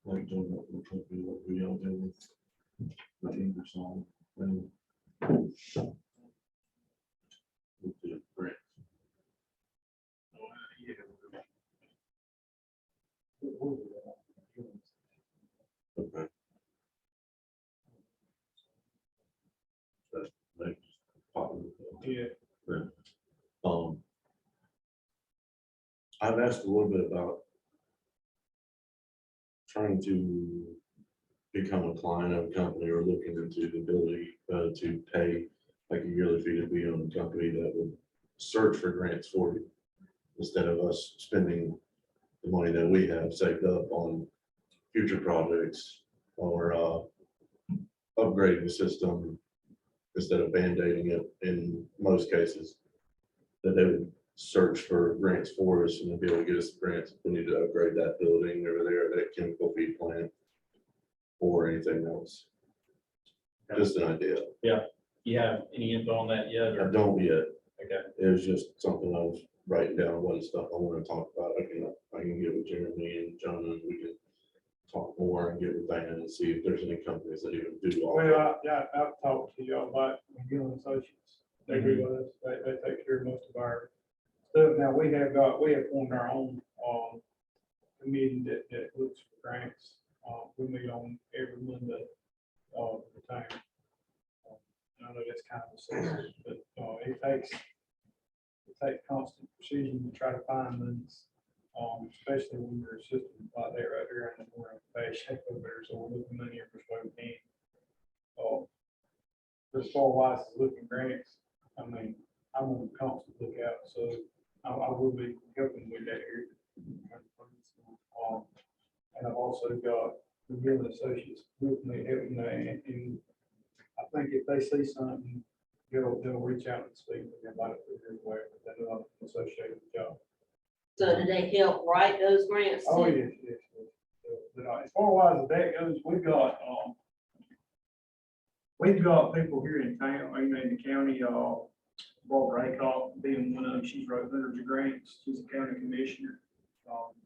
Like doing what we're trying to do, what we all do with the English song. And with the grant. Okay. That's next. Popular. Yeah. I've asked a little bit about trying to become a client of a company or looking into the ability to pay like a yearly fee to be on a company that would search for grants for you instead of us spending the money that we have saved up on future projects or upgrading the system instead of band-aiding it in most cases, that they would search for grants for us and they'll be able to get us grants if we need to upgrade that building over there, that chemical feed plant, or anything else. Just an idea. You have any info on that yet, I or, don't yet. okay, It was just something I was writing down, what stuff I want to talk about. I can get with Jeremy and John and we can talk more and get with Diane and see if there's any companies that even do all that. Well, I've talked to y'all about McGill Associates. They do us, they take care of most of our stuff. Now, we have formed our own, committee that looks for grants. We meet on every Monday, the time. I know that's kind of a secret, but, it takes constant precision to try to find things. Especially when your system like that right there, and we're in bad shape over there, so we're looking money every way we can. As far as looking grants, I mean, I'm on a constant lookout, so I will be helping with that here. And I've also got the Gill Associates with me helping that, and I think if they see something, they'll reach out and speak with me about it through their way, but they're not associated with the job. So do they help write those grants? Oh, too? yes. But as far as that goes, we've got people here in town, in the county, Barbara Acock being one of them. She's wrote hundreds of grants. She's a county commissioner.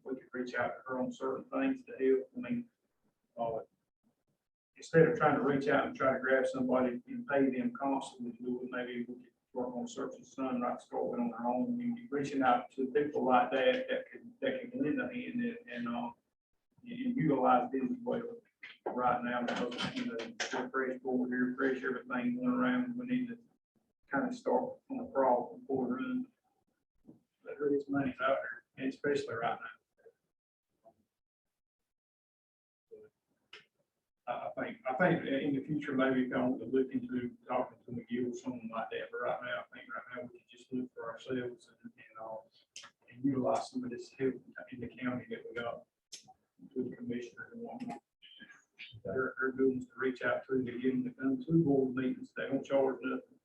We could reach out to her on certain things to help. I mean, instead of trying to reach out and try to grab somebody and pay them constantly to do it, maybe we could work on Search the Sun, right, starting on our own. And reaching out to people like that can lend a hand and utilize them as well right now, because, we're fresh forward here, fresh everything going around. We need to kind of start on a crawl before we run. There is money out there, and especially right now. I think in the future, maybe if I want to look into talking to McGill or something like that, but right now we can just look for ourselves and utilize some of this help in the county that we got to the commissioner and whatnot. They're doing is to reach out to them, get them to come to board meetings. They don't charge nothing.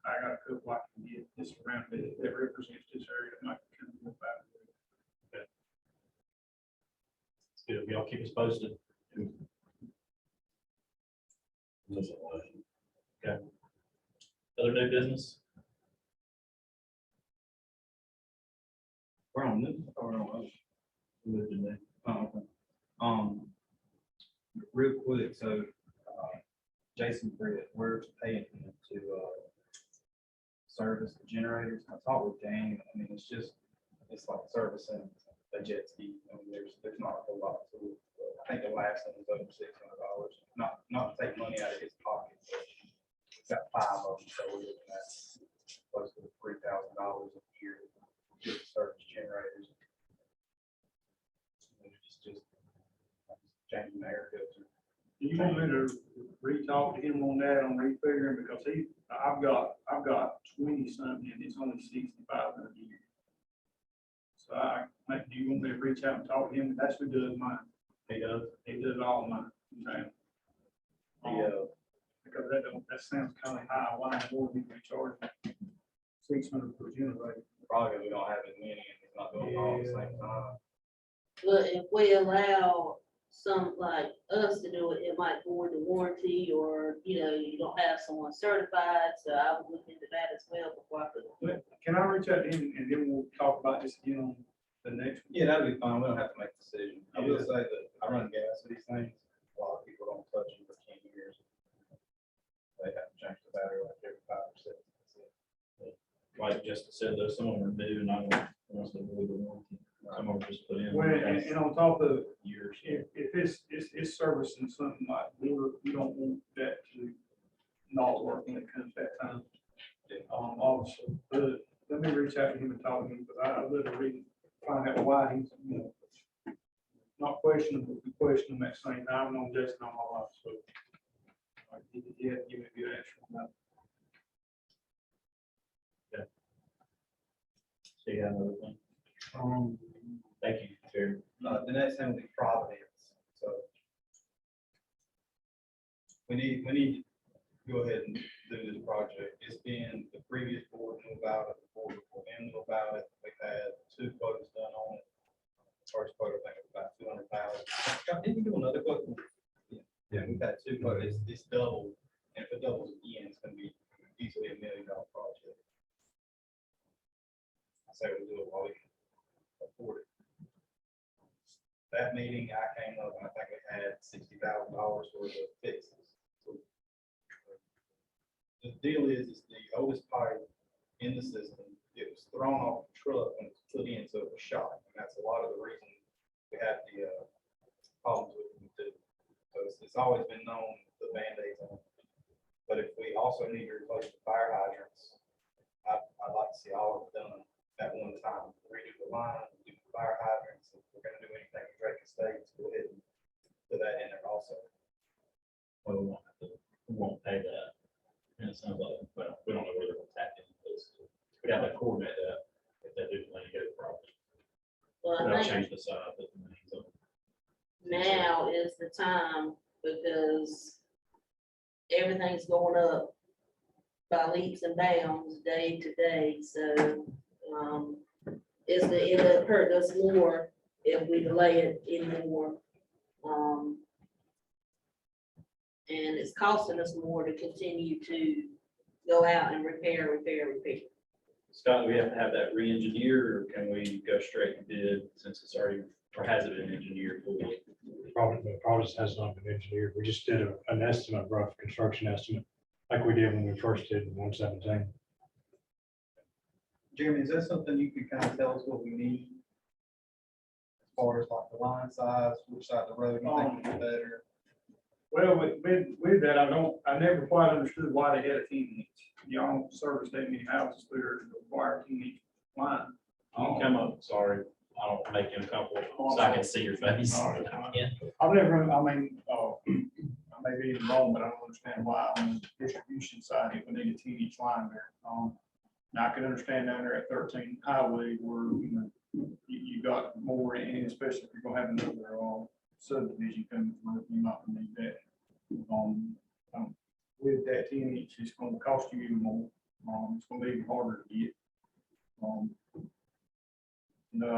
I got a couple I can get this around that represents this area that might come to about. good, y'all keep us posted. That's all I have. Other new business? We're on this, or on other today. Oh, okay. Real quick, so, Jason Britt, we're paying him to, service the generators. I talked with Dan, I mean, it's like servicing a jet ski. I mean, there's not a whole lot to it. I think the last one was over $600, not to take money out of his pocket. But he's got 5 of them, so we're looking at close to $3,000 a year just to service generators. It's just changing the air filter. Do you want me to re-talk to him on that, on refiguring, because I've got 20 something, and it's only 65 in a year. So do you want me to reach out and talk to him? That's who does mine. He does all of mine. Okay. Because that sounds kind of high. Why would we be charging 600 per generator? Probably because we don't have as many and it's not doing it all at the same time. But if we allow some like us to do it, it might void the warranty, or, you know, you don't have someone certified, so I would look into that as well before I put it. Can I reach out to him and then we'll talk about this again on the next? Yeah, that'd be fine. We don't have to make a decision. I will say that I run gas for these things. A lot of people don't touch them for 10 years. They have to change the battery like every 5 or 6. Like Jessica said, though, some of them are new and I don't want to avoid the warranty. Some of them just put in. Well, and on top of, Years. if it's servicing something like water, we don't want that to not work when it comes that time. Obviously, but let me reach out to him and talk to him, because I literally find out why he's, you know, not questioning, but we question him at the same time. I've known Jason all my life, so. He had to give me a good answer on that. So you have another thing? Thank you, Terry. The next thing will be Providence. So we need to go ahead and do this project. It's been the previous board knew about it, the board before them knew about it. We've had 2 quotes done on it. First quote, I think, was about 200,000. Didn't we do another quote? Yeah, we've had 2 quotes. It's double, and if it doubles again, it's going to be easily $1 million project. I say we do it while we can afford it. That meeting, I came up and I think we had $60,000 worth of fixes. So the deal is the oldest pipe in the system. It was thrown off the truck when it was put in, so it was shot. And that's a lot of the reason we had the problems with them too. So it's always been known the Band-Aids on it. But if we also need to replace the fire hydrants, I'd like to see all of it done at one time. Redo the line, do the fire hydrants. If we're gonna do anything in Drake Estates, go ahead and put that in there also. Well, we won't pay that. And it sounds like, well, we don't know where they're gonna tap into this. We have to coordinate that if they do plan to get it properly. Well, They'll I think change the size of the names of it. now is the time, because everything's going up by leaps and bounds day to day, so, it'll hurt us more if we delay it anymore. And it's costing us more to continue to go out and repair. Scott, do we have to have that re-engineered, or can we go straight and bid since it's already, or has it been engineered fully? Providence has not been engineered. We just did an estimate, rough construction estimate, like we did when we first did 117. Jeremy, is that something you could kind of tell us what we need? As far as like the line size, which side of the road you think would be better? Well, with that, I never quite understood why they had a 10-inch. Y'all don't service that many houses that require 10-inch line. You can come up, sorry, I don't make you uncomfortable, so I can see your face. All right. Yeah. I've never, I mean, I may be even wrong, but I don't understand why on the distribution side, if we need a 10-inch line there. Now I can understand down there at 13 Highway where, you know, you got more, and especially if you're gonna have another, subdivision coming through, you're not gonna need that. With that 10-inch, it's gonna cost you even more. It's gonna be even harder to get. You know,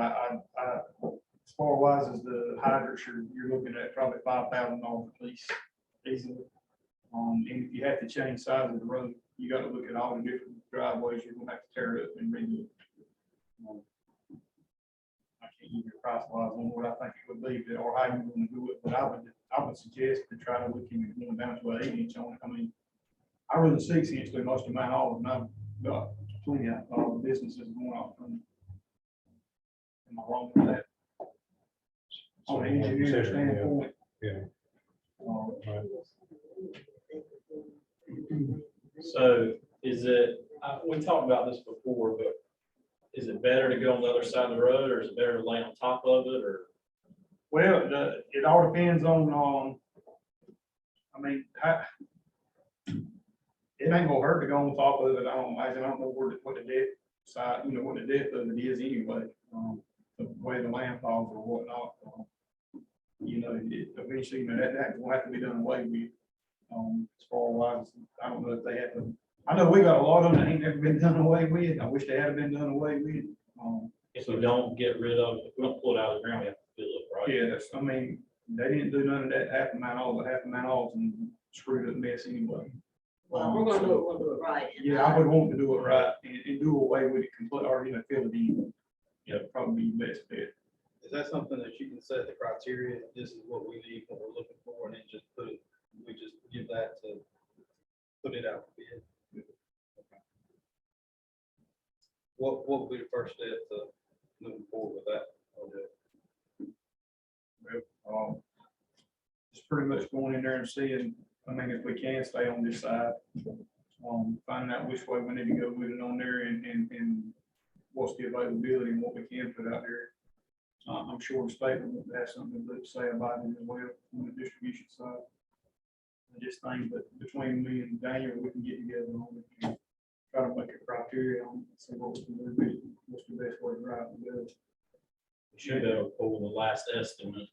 as far wise as the hydrants, you're looking at probably $5,000 a piece easily. And if you have to change size of the road, you gotta look at all the different driveways you're gonna have to tear up and redo. I can't give you a price wise on what I think it would be, or how you want to do it, but I would suggest to try to look into going down to an 8-inch on it. I mean, I run a 6-inch, but most of mine, all of them, I've got plenty of businesses going off from. Am I wrong with that? On an engineering standpoint. Yeah. Right. So is it, we talked about this before, but is it better to go on the other side of the road, or is it better to lay on top of it, or? Well, it all depends on, I mean, it ain't gonna hurt to go on top of it, I don't imagine, I don't know what the depth side, what the depth of it is anyway. The way the land falls or whatnot, eventually, that will have to be done away with. As far as, I don't know if they have to, I know we got a lot of them that ain't never been done away with, I wish they had been done away with. If we don't get rid of, if we don't pull it out of the ground, we have to fill it, right? Yeah, that's, I mean, they didn't do none of that half a mile all, but half a mile all and screwed up the mess anyway. Well, we're gonna do it right. Yeah, I would want to do it right and do away with it completely, or, fill it in. Yeah, probably be best bet. Is that something that you can set the criteria, this is what we need, what we're looking for, and then just put it, we just give that to, put it out for bid? What would be the first step to moving forward with that? It's pretty much going in there and seeing, I mean, if we can stay on this side. Finding out which way we need to go with it on there and what's the availability and what we can put out there. I'm sure the state will have something to say about it as well on the distribution side. I just think that between me and Daniel, we can get together on it and try to make a criteria on, see what we can do, what's the best way to drive and do it. We should have pulled the last estimate,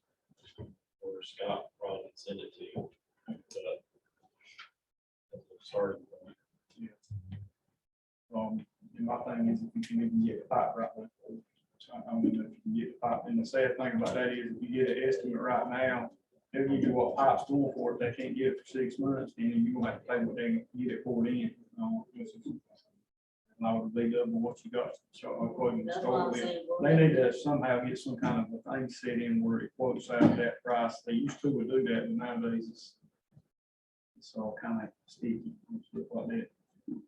or Scott probably can send it to you. But that's a starting point. And my thing is if you can even get the pipe right. I don't know if you can get the pipe, and the sad thing about that is if you get an estimate right now, they'll give you what pipe's going for, if they can't get it for 6 months, then you're gonna have to pay what they can get it poured in. And I would be double what you got. So I'm quoting the That's what I'm store with. saying. They need to somehow get some kind of a thing set in where it quotes out that price. They used to would do that, but nowadays it's all kind of sticky, stuff like that.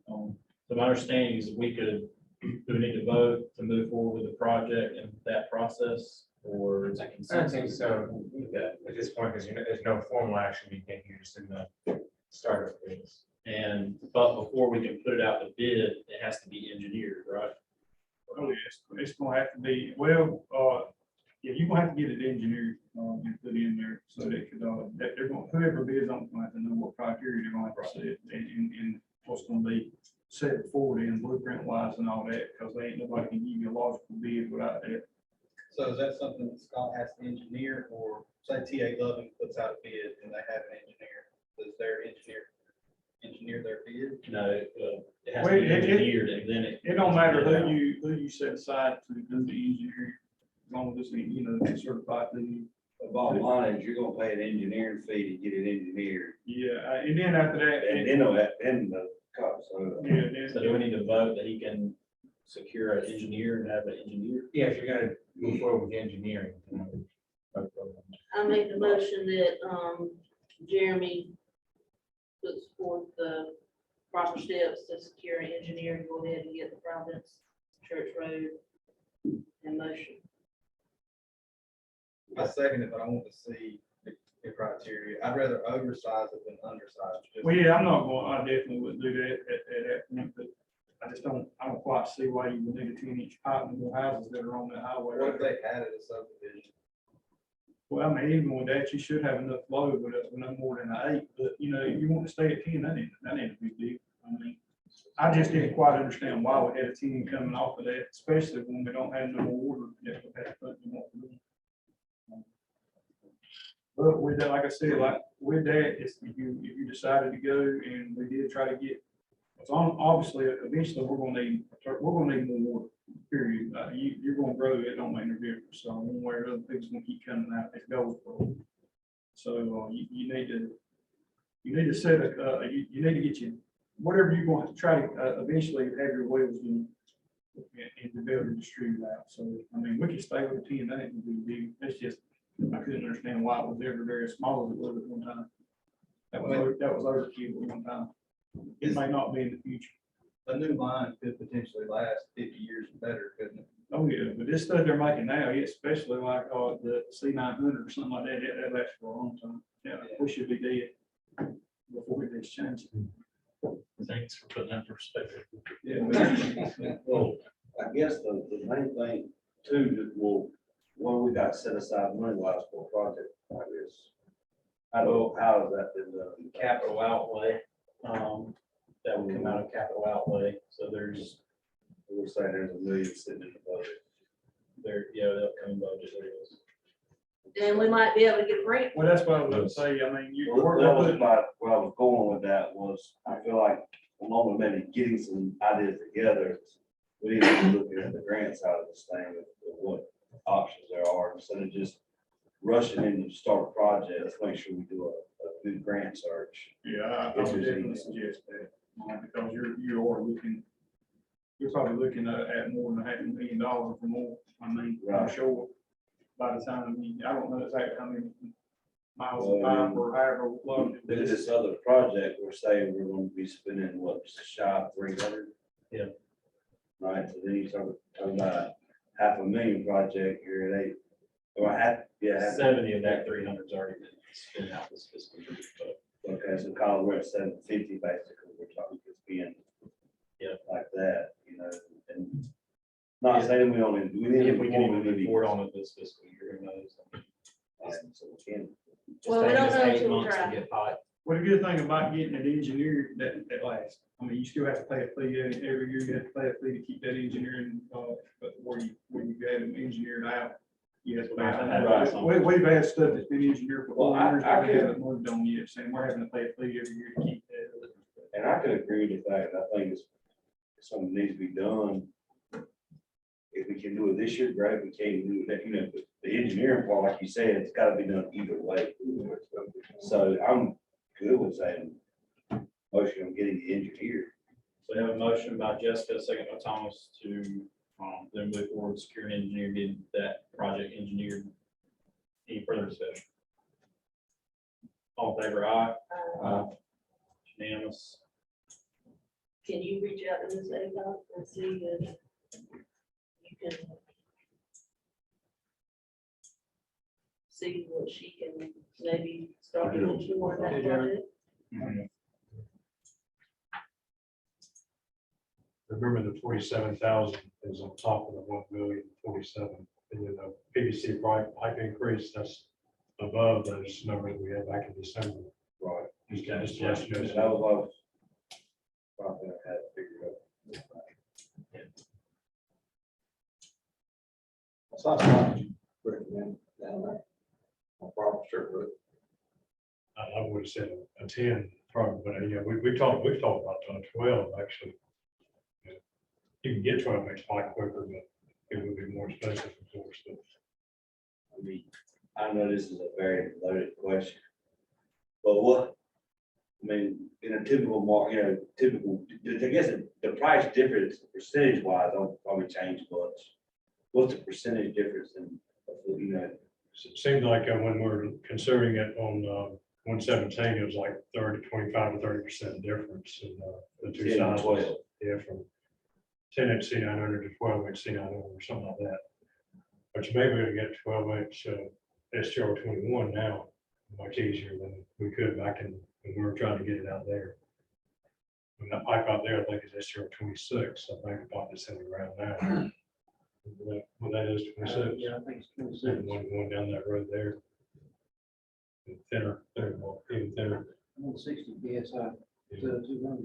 So my understanding is we could, do we need to vote to move forward with the project and that process, or is it I don't consensus? think so. Okay. At this point, because there's no formal action being taken, you're just in the startup phase. And, but before we can put it out to bid, it has to be engineered, right? Oh, yes, it's gonna have to be, well, yeah, you're gonna have to get it engineered, and put in there, so they could, that they're gonna, whoever bids on, it, gonna have to know what criteria they're gonna have to set, and what's gonna be set forward in blueprint wise and all that, because they ain't nobody can give you a logical bid without that. So is that something that Scott has to engineer, or say TA Loving puts out a bid and they have an engineer, does their engineer their bid? No, it has to Well, be it- engineered, and then It don't matter who you set aside to do the engineering, as long as it's, it's certified to you. The bottom line is you're gonna pay an engineering fee to get it engineered, Yeah, and then after that, and then the cost, so. yeah, So then, do we need to vote that he can secure an engineer and have an engineer? Yeah, if you're gonna move forward with engineering. I make the motion that, Jeremy puts forth the proper steps to secure an engineer and go ahead and get the Providence Church Road in motion. I second it, but I want to see the criteria. I'd rather oversize it than undersize. Just- well, yeah, I definitely wouldn't do that at that point, but I don't quite see why you would need a 10-inch pipe in the houses that are on that highway. What if they added a subdivision? Well, I mean, even with that, you should have enough load with no more than an 8, but you want to stay at 10, that ain't a big deal. I mean, I just didn't quite understand why we had a 10 coming off of that, especially when we don't have no more water that we had to put in what we're doing. But with that, like I said, like with that, if you decided to go and we did try to get, obviously, eventually, we're gonna need more water, period. You're gonna grow, it don't make no difference. So one way or other, things gonna keep coming out, it goes for. So, you need to set you need to get whatever you're going to try to, eventually have your wells in and to be able to distribute out. So, I mean, we can stay with the 10, that ain't gonna be big. It's just, I couldn't understand why it was ever very small as it was at one time. That was overkill at one time. It may not be in the future. a new line could potentially last 50 years and better, couldn't it? Oh, yeah, but this stuff they're making now, yeah, especially like, the C900 or something like that, that lasts for a long time. Yeah, we should be dead before we get changed. Thanks for putting that in perspective. Yeah. Well, I guess the main thing too, that will, when we got set aside money wise for a project like this. How has that been done? Capital outlay, that would come out of capital outlay, so We're saying there's $1 million sitting in the budget. the upcoming budget, there is. Then we might be able to get a grant. Well, that's what I was gonna say, I mean, Well, that was where I was going with that was, I feel like along with maybe getting some ideas together, we need to be looking at the grant side of this thing, of what options there are, instead of just rushing in to start a project. Let's make sure we do a good grant search. Yeah, I would definitely suggest that, because you're probably looking at more than $500,000 or more. I mean, I'm Right. sure by the time, I don't know exactly how many miles of pipe or however long. With this other project, we're saying we're gonna be spending what, just shy of 300? Yeah. Right, so then you start talking about $500,000 project, you're at 8, or half. 70 of that 300's already been spent out this fiscal year, but Okay, so Colin, we're at 750 basically, we're talking just being. Yeah. Like that, and not saying we only, we need. if we can even we move need- forward on it this fiscal year, who knows? So we can. Just Well, we take don't us know 8 until we months to try. get pipe. Well, the good thing about getting it engineered that lasts, I mean, you still have to pay a fee, every year you have to pay a fee to keep that engineering, but where you get them engineered out. Yes, we've had stuff that's been engineered for Well, 4 I- years, I but we can- haven't moved on yet, saying we're having to pay a fee every year to keep that. And I could agree with that, I think it's something needs to be done. If we can do it this year, great, we can't do it, but the engineering part, like you said, it's gotta be done either way. So I'm good with saying, motion on getting the engineer. So we have a motion by Jessica, second by Thomas to, then move forward, secure an engineer, get that project engineered. Any further discussion? All in favor, aye? Unanimous. Can you reach out to Ms. Adcock and see if you can see what she can maybe start doing more of that project? Remember the 47,000 is on top of the 1,047,000, and then the PVC pipe increase, that's above those numbers we had back in December. Right. Just to let you know. That was probably I had figured out. So that's what you recommend down there. No problem, sure, but I would have said a 10 probably, but yeah, we've talked about 12 actually. Yeah. You can get 12 inch pipe quicker, but it would be more expensive, of course. But I mean, I know this is a very loaded question. But what, I mean, in a typical market, I guess the price difference percentage wise don't probably change much. What's the percentage difference in, it seemed like when we're considering it on 117, it was like 25 to 30% difference in the two 10 and sizes. 12. Yeah, from 10 inch C900 to 12 inch C900 or something like that. But you may be able to get 12 inch STR21 now much easier than we could back when we were trying to get it out there. And that pipe out there, I think is STR26, I think about this in the ground now. Well, that is 26. Yeah, I think it's 26. And one going down that road there. And thinner, more, even thinner. 160 PSI, instead of 200.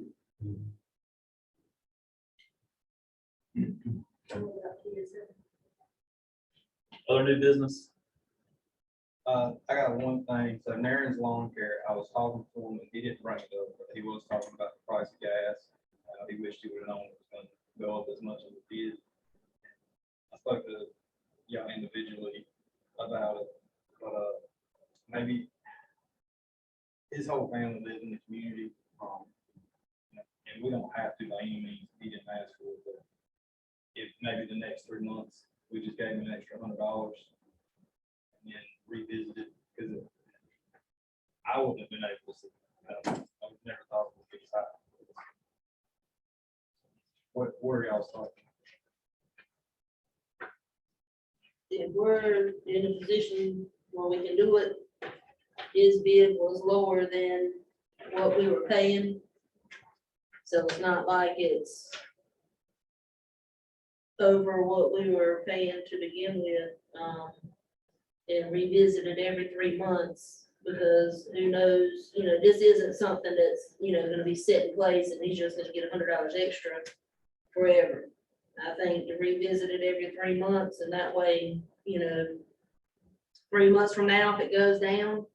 Other new business? I got one thing, so Naren's Lawn Care, I was talking to him, and he didn't bring it up, but he was talking about the price of gas. He wished he would have known it was gonna go up as much as it did. I spoke to y'all individually about it, but, maybe his whole family lives in the community, and we don't have to by any means, he didn't ask for it, but if maybe the next 3 months, we just gave him an extra $100 and then revisit it, because I wouldn't have been able to, I would never thought it would be this high. What are y'all thoughts? If we're in a position where we can do it, his bid was lower than what we were paying. So it's not like it's over what we were paying to begin with, and revisit it every 3 months, because who knows, this isn't something that's, gonna be set in place and he's just gonna get $100 extra forever. I think to revisit it every 3 months, and that way, 3 months from now, if it goes down,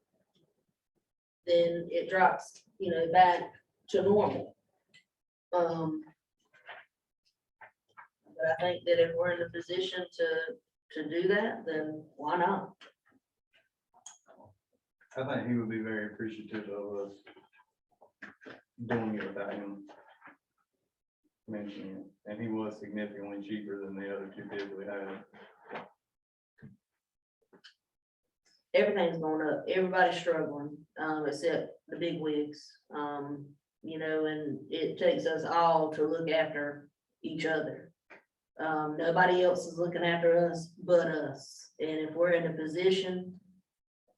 then it drops, back to normal. But I think that if we're in a position to do that, then why not? I think he would be very appreciative of us doing it without him mentioning it, and he was significantly cheaper than the other two bids we had. Everything's going up, everybody's struggling, except the big wigs. And it takes us all to look after each other. Nobody else is looking after us but us, and if we're in a position,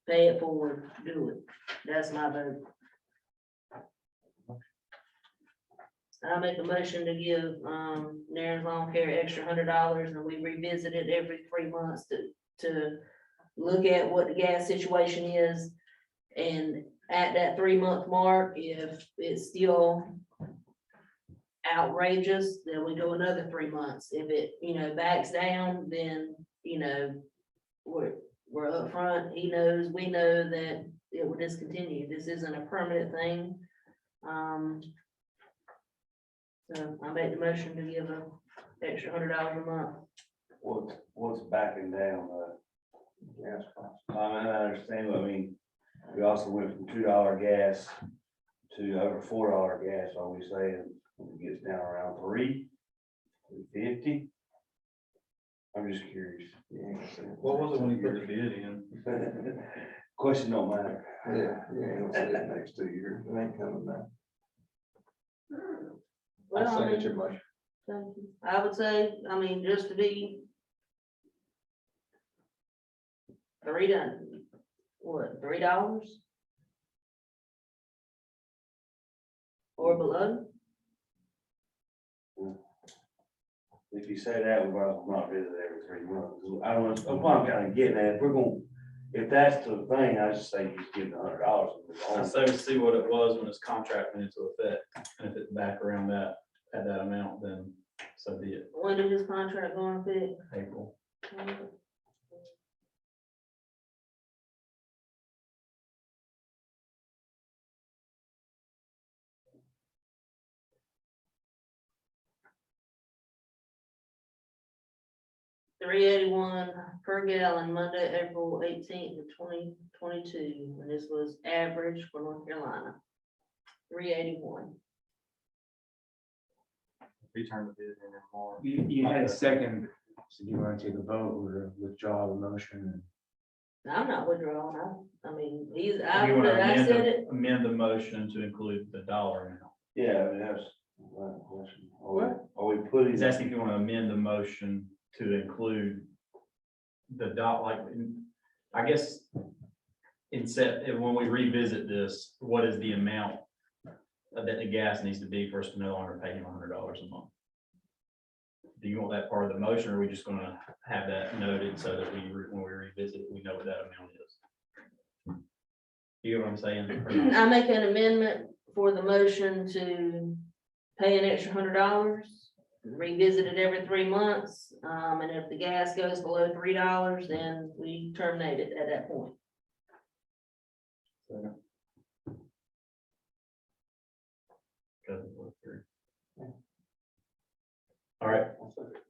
pay it forward, do it. That's my vote. I make a motion to give, Nairn's Lawn Care extra $100, and we revisit it every 3 months to look at what the gas situation is. And at that 3 month mark, if it's still outrageous, then we go another 3 months. If it, backs down, then, we're upfront. He knows, we know that it will discontinue. This isn't a permanent thing. So I made the motion to give a extra $100 a month. What's backing down, gas costs? I understand, but I mean, we also went from $2 gas to over $4 gas, are we saying, when it gets down around $3.50? I'm just curious. What was it when you put the bid in? Question don't matter. Yeah, you ain't gonna see it next 2 years. It ain't coming back. Well, I I second mean, your motion. thank you. I would say, just to be $3? Or below? If you say that, we're not visit every 3 months. I don't know, that's what I'm kind of getting at. If that's the thing, I just say you just give the $100. I say we see what it was when this contract went into effect, and if it's back around that, at that amount, then so be it, When did this contract go into effect? April. $3.81 per gallon, Monday, April 18th of 2022, and this was average for North Carolina. $3.81. We turned the bid in more. You had a second, so do you want to take a vote or withdraw the motion? I'm not withdrawing, You want to I said it. amend the motion to include the dollar amount. Yeah, I mean, that's my question. Are we putting? He's asking if you want to amend the motion to include the I guess, when we revisit this, what is the amount that the gas needs to be for us to no longer pay him $100 a month? Do you want that part of the motion, or are we just gonna have that noted so that when we revisit, we know what that amount is? You know what I'm saying? or not? I make an amendment for the motion to pay an extra $100, revisit it every 3 months, and if the gas goes below $3, then we terminate it at that point. All right,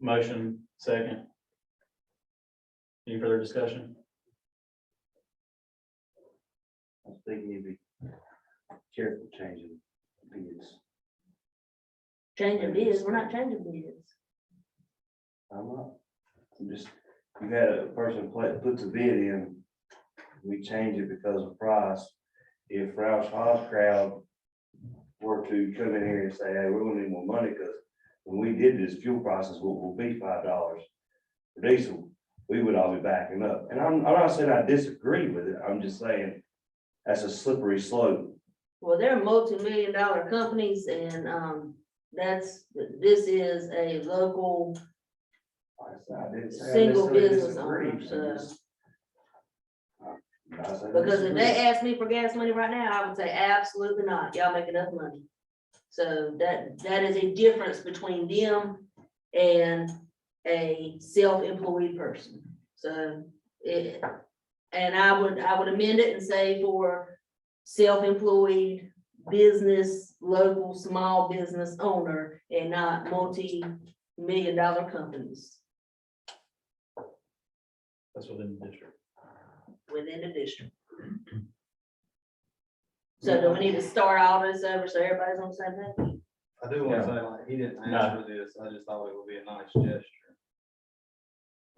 motion second. Any further discussion? I was thinking you'd be careful changing bids. Changing bids, we're not changing bids. I'm not, you had a person puts a bid in, we change it because of price. If Roush House crowd were to come in here and say, hey, we're gonna need more money because when we did this fuel prices will be $5 for diesel, we would all be backing up. And I'm not saying I disagree with it, I'm just saying that's a slippery slope. Well, they're multi-million-dollar companies and, this is a local, I didn't say I Single necessarily business disagree, owner, I'm so- just- I'm not saying I because if disagree. they ask me for gas money right now, I would say absolutely not. Y'all make enough money. So that is a difference between them and a self-employed person. So and I would amend it and say for self-employed business, local, small business owner and not multi-million-dollar companies That's within the district. within the district. So do we need to start all this over so everybody's on the same page? I do want to say, like, he didn't ask for this, I just thought it would be a nice gesture.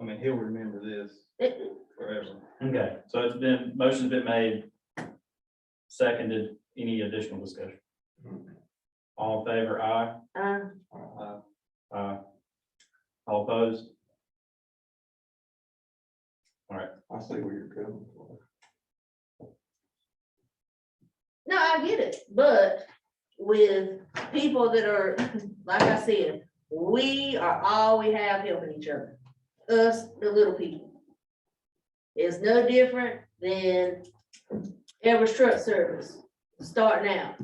I mean, he'll remember this forever. Okay, so motion's been made, seconded, any additional discussion? All in favor, aye? Aye. All opposed? I see where you're coming from. No, I get it, but with people that are, like I said, we have helping each other. Us, the little people. It's no different than Everest Truck Service starting out.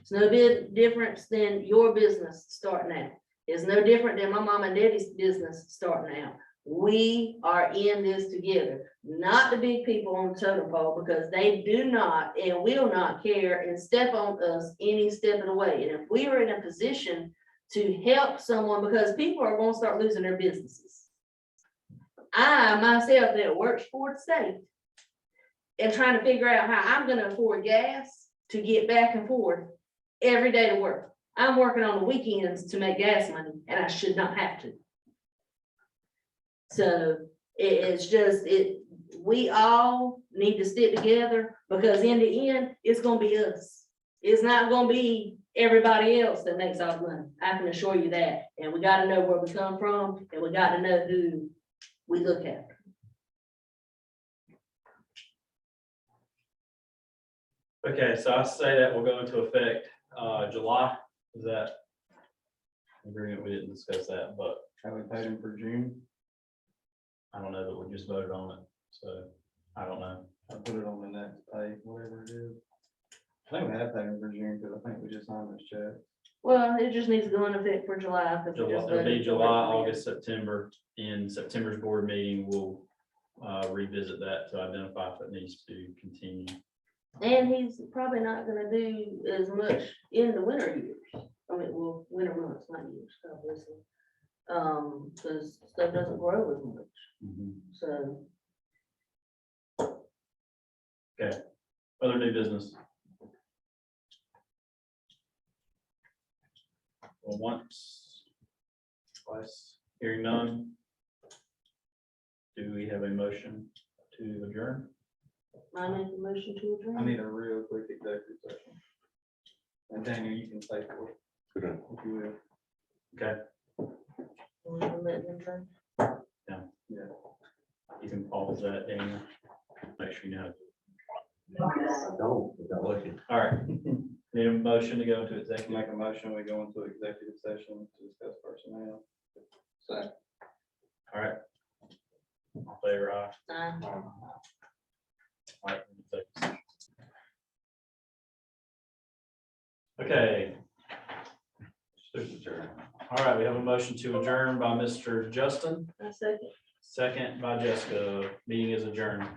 It's no bit difference than your business starting out. It's no different than my mom and daddy's business starting out. We are in this together, not the big people on the totem pole, because they do not and will not care and step on us any step of the way. And if we are in a position to help someone, because people are gonna start losing their businesses. I myself that works for the state and trying to figure out how I'm gonna afford gas to get back and forth every day to work. I'm working on the weekends to make gas money and I should not have to. So it's just, we all need to stick together because in the end, it's gonna be us. It's not gonna be everybody else that makes all the money. I can assure you that. And we gotta know where we come from and we gotta know who we look at. Okay, so I say that will go into effect, July, is that? Agreement, we didn't discuss that, but Have we paid him for June? I don't know that we just voted on it, so I don't know. I put it on the next pay, whatever it is. I think we have paid him for June, because I think we just signed this check. Well, it just needs to go into effect for July. 'Cause we July, just it'll be voted for July, it. August, September. In September's board meeting, we'll revisit that to identify if it needs to continue. And he's probably not gonna do as much in the winter years. I mean, well, winter months, not years, obviously. Cause stuff doesn't grow as much, so. Other new business. Well, once, twice, hearing none. Do we have a motion to adjourn? I make a motion to adjourn. I need a real quick executive session. And Daniel, you can say for it, Okay. if you will. Okay, Wanna let them turn? you can pause that, Daniel. Make sure you know. I don't, without looking. All right, need a motion to go into executive. Make a motion, we go into executive session to discuss personnel. Second. All right. All in favor, aye. Aye. All right, executive session. Okay. All right, we have a motion to adjourn by Mr. Justin, I second. second by Jessica. Meeting is adjourned.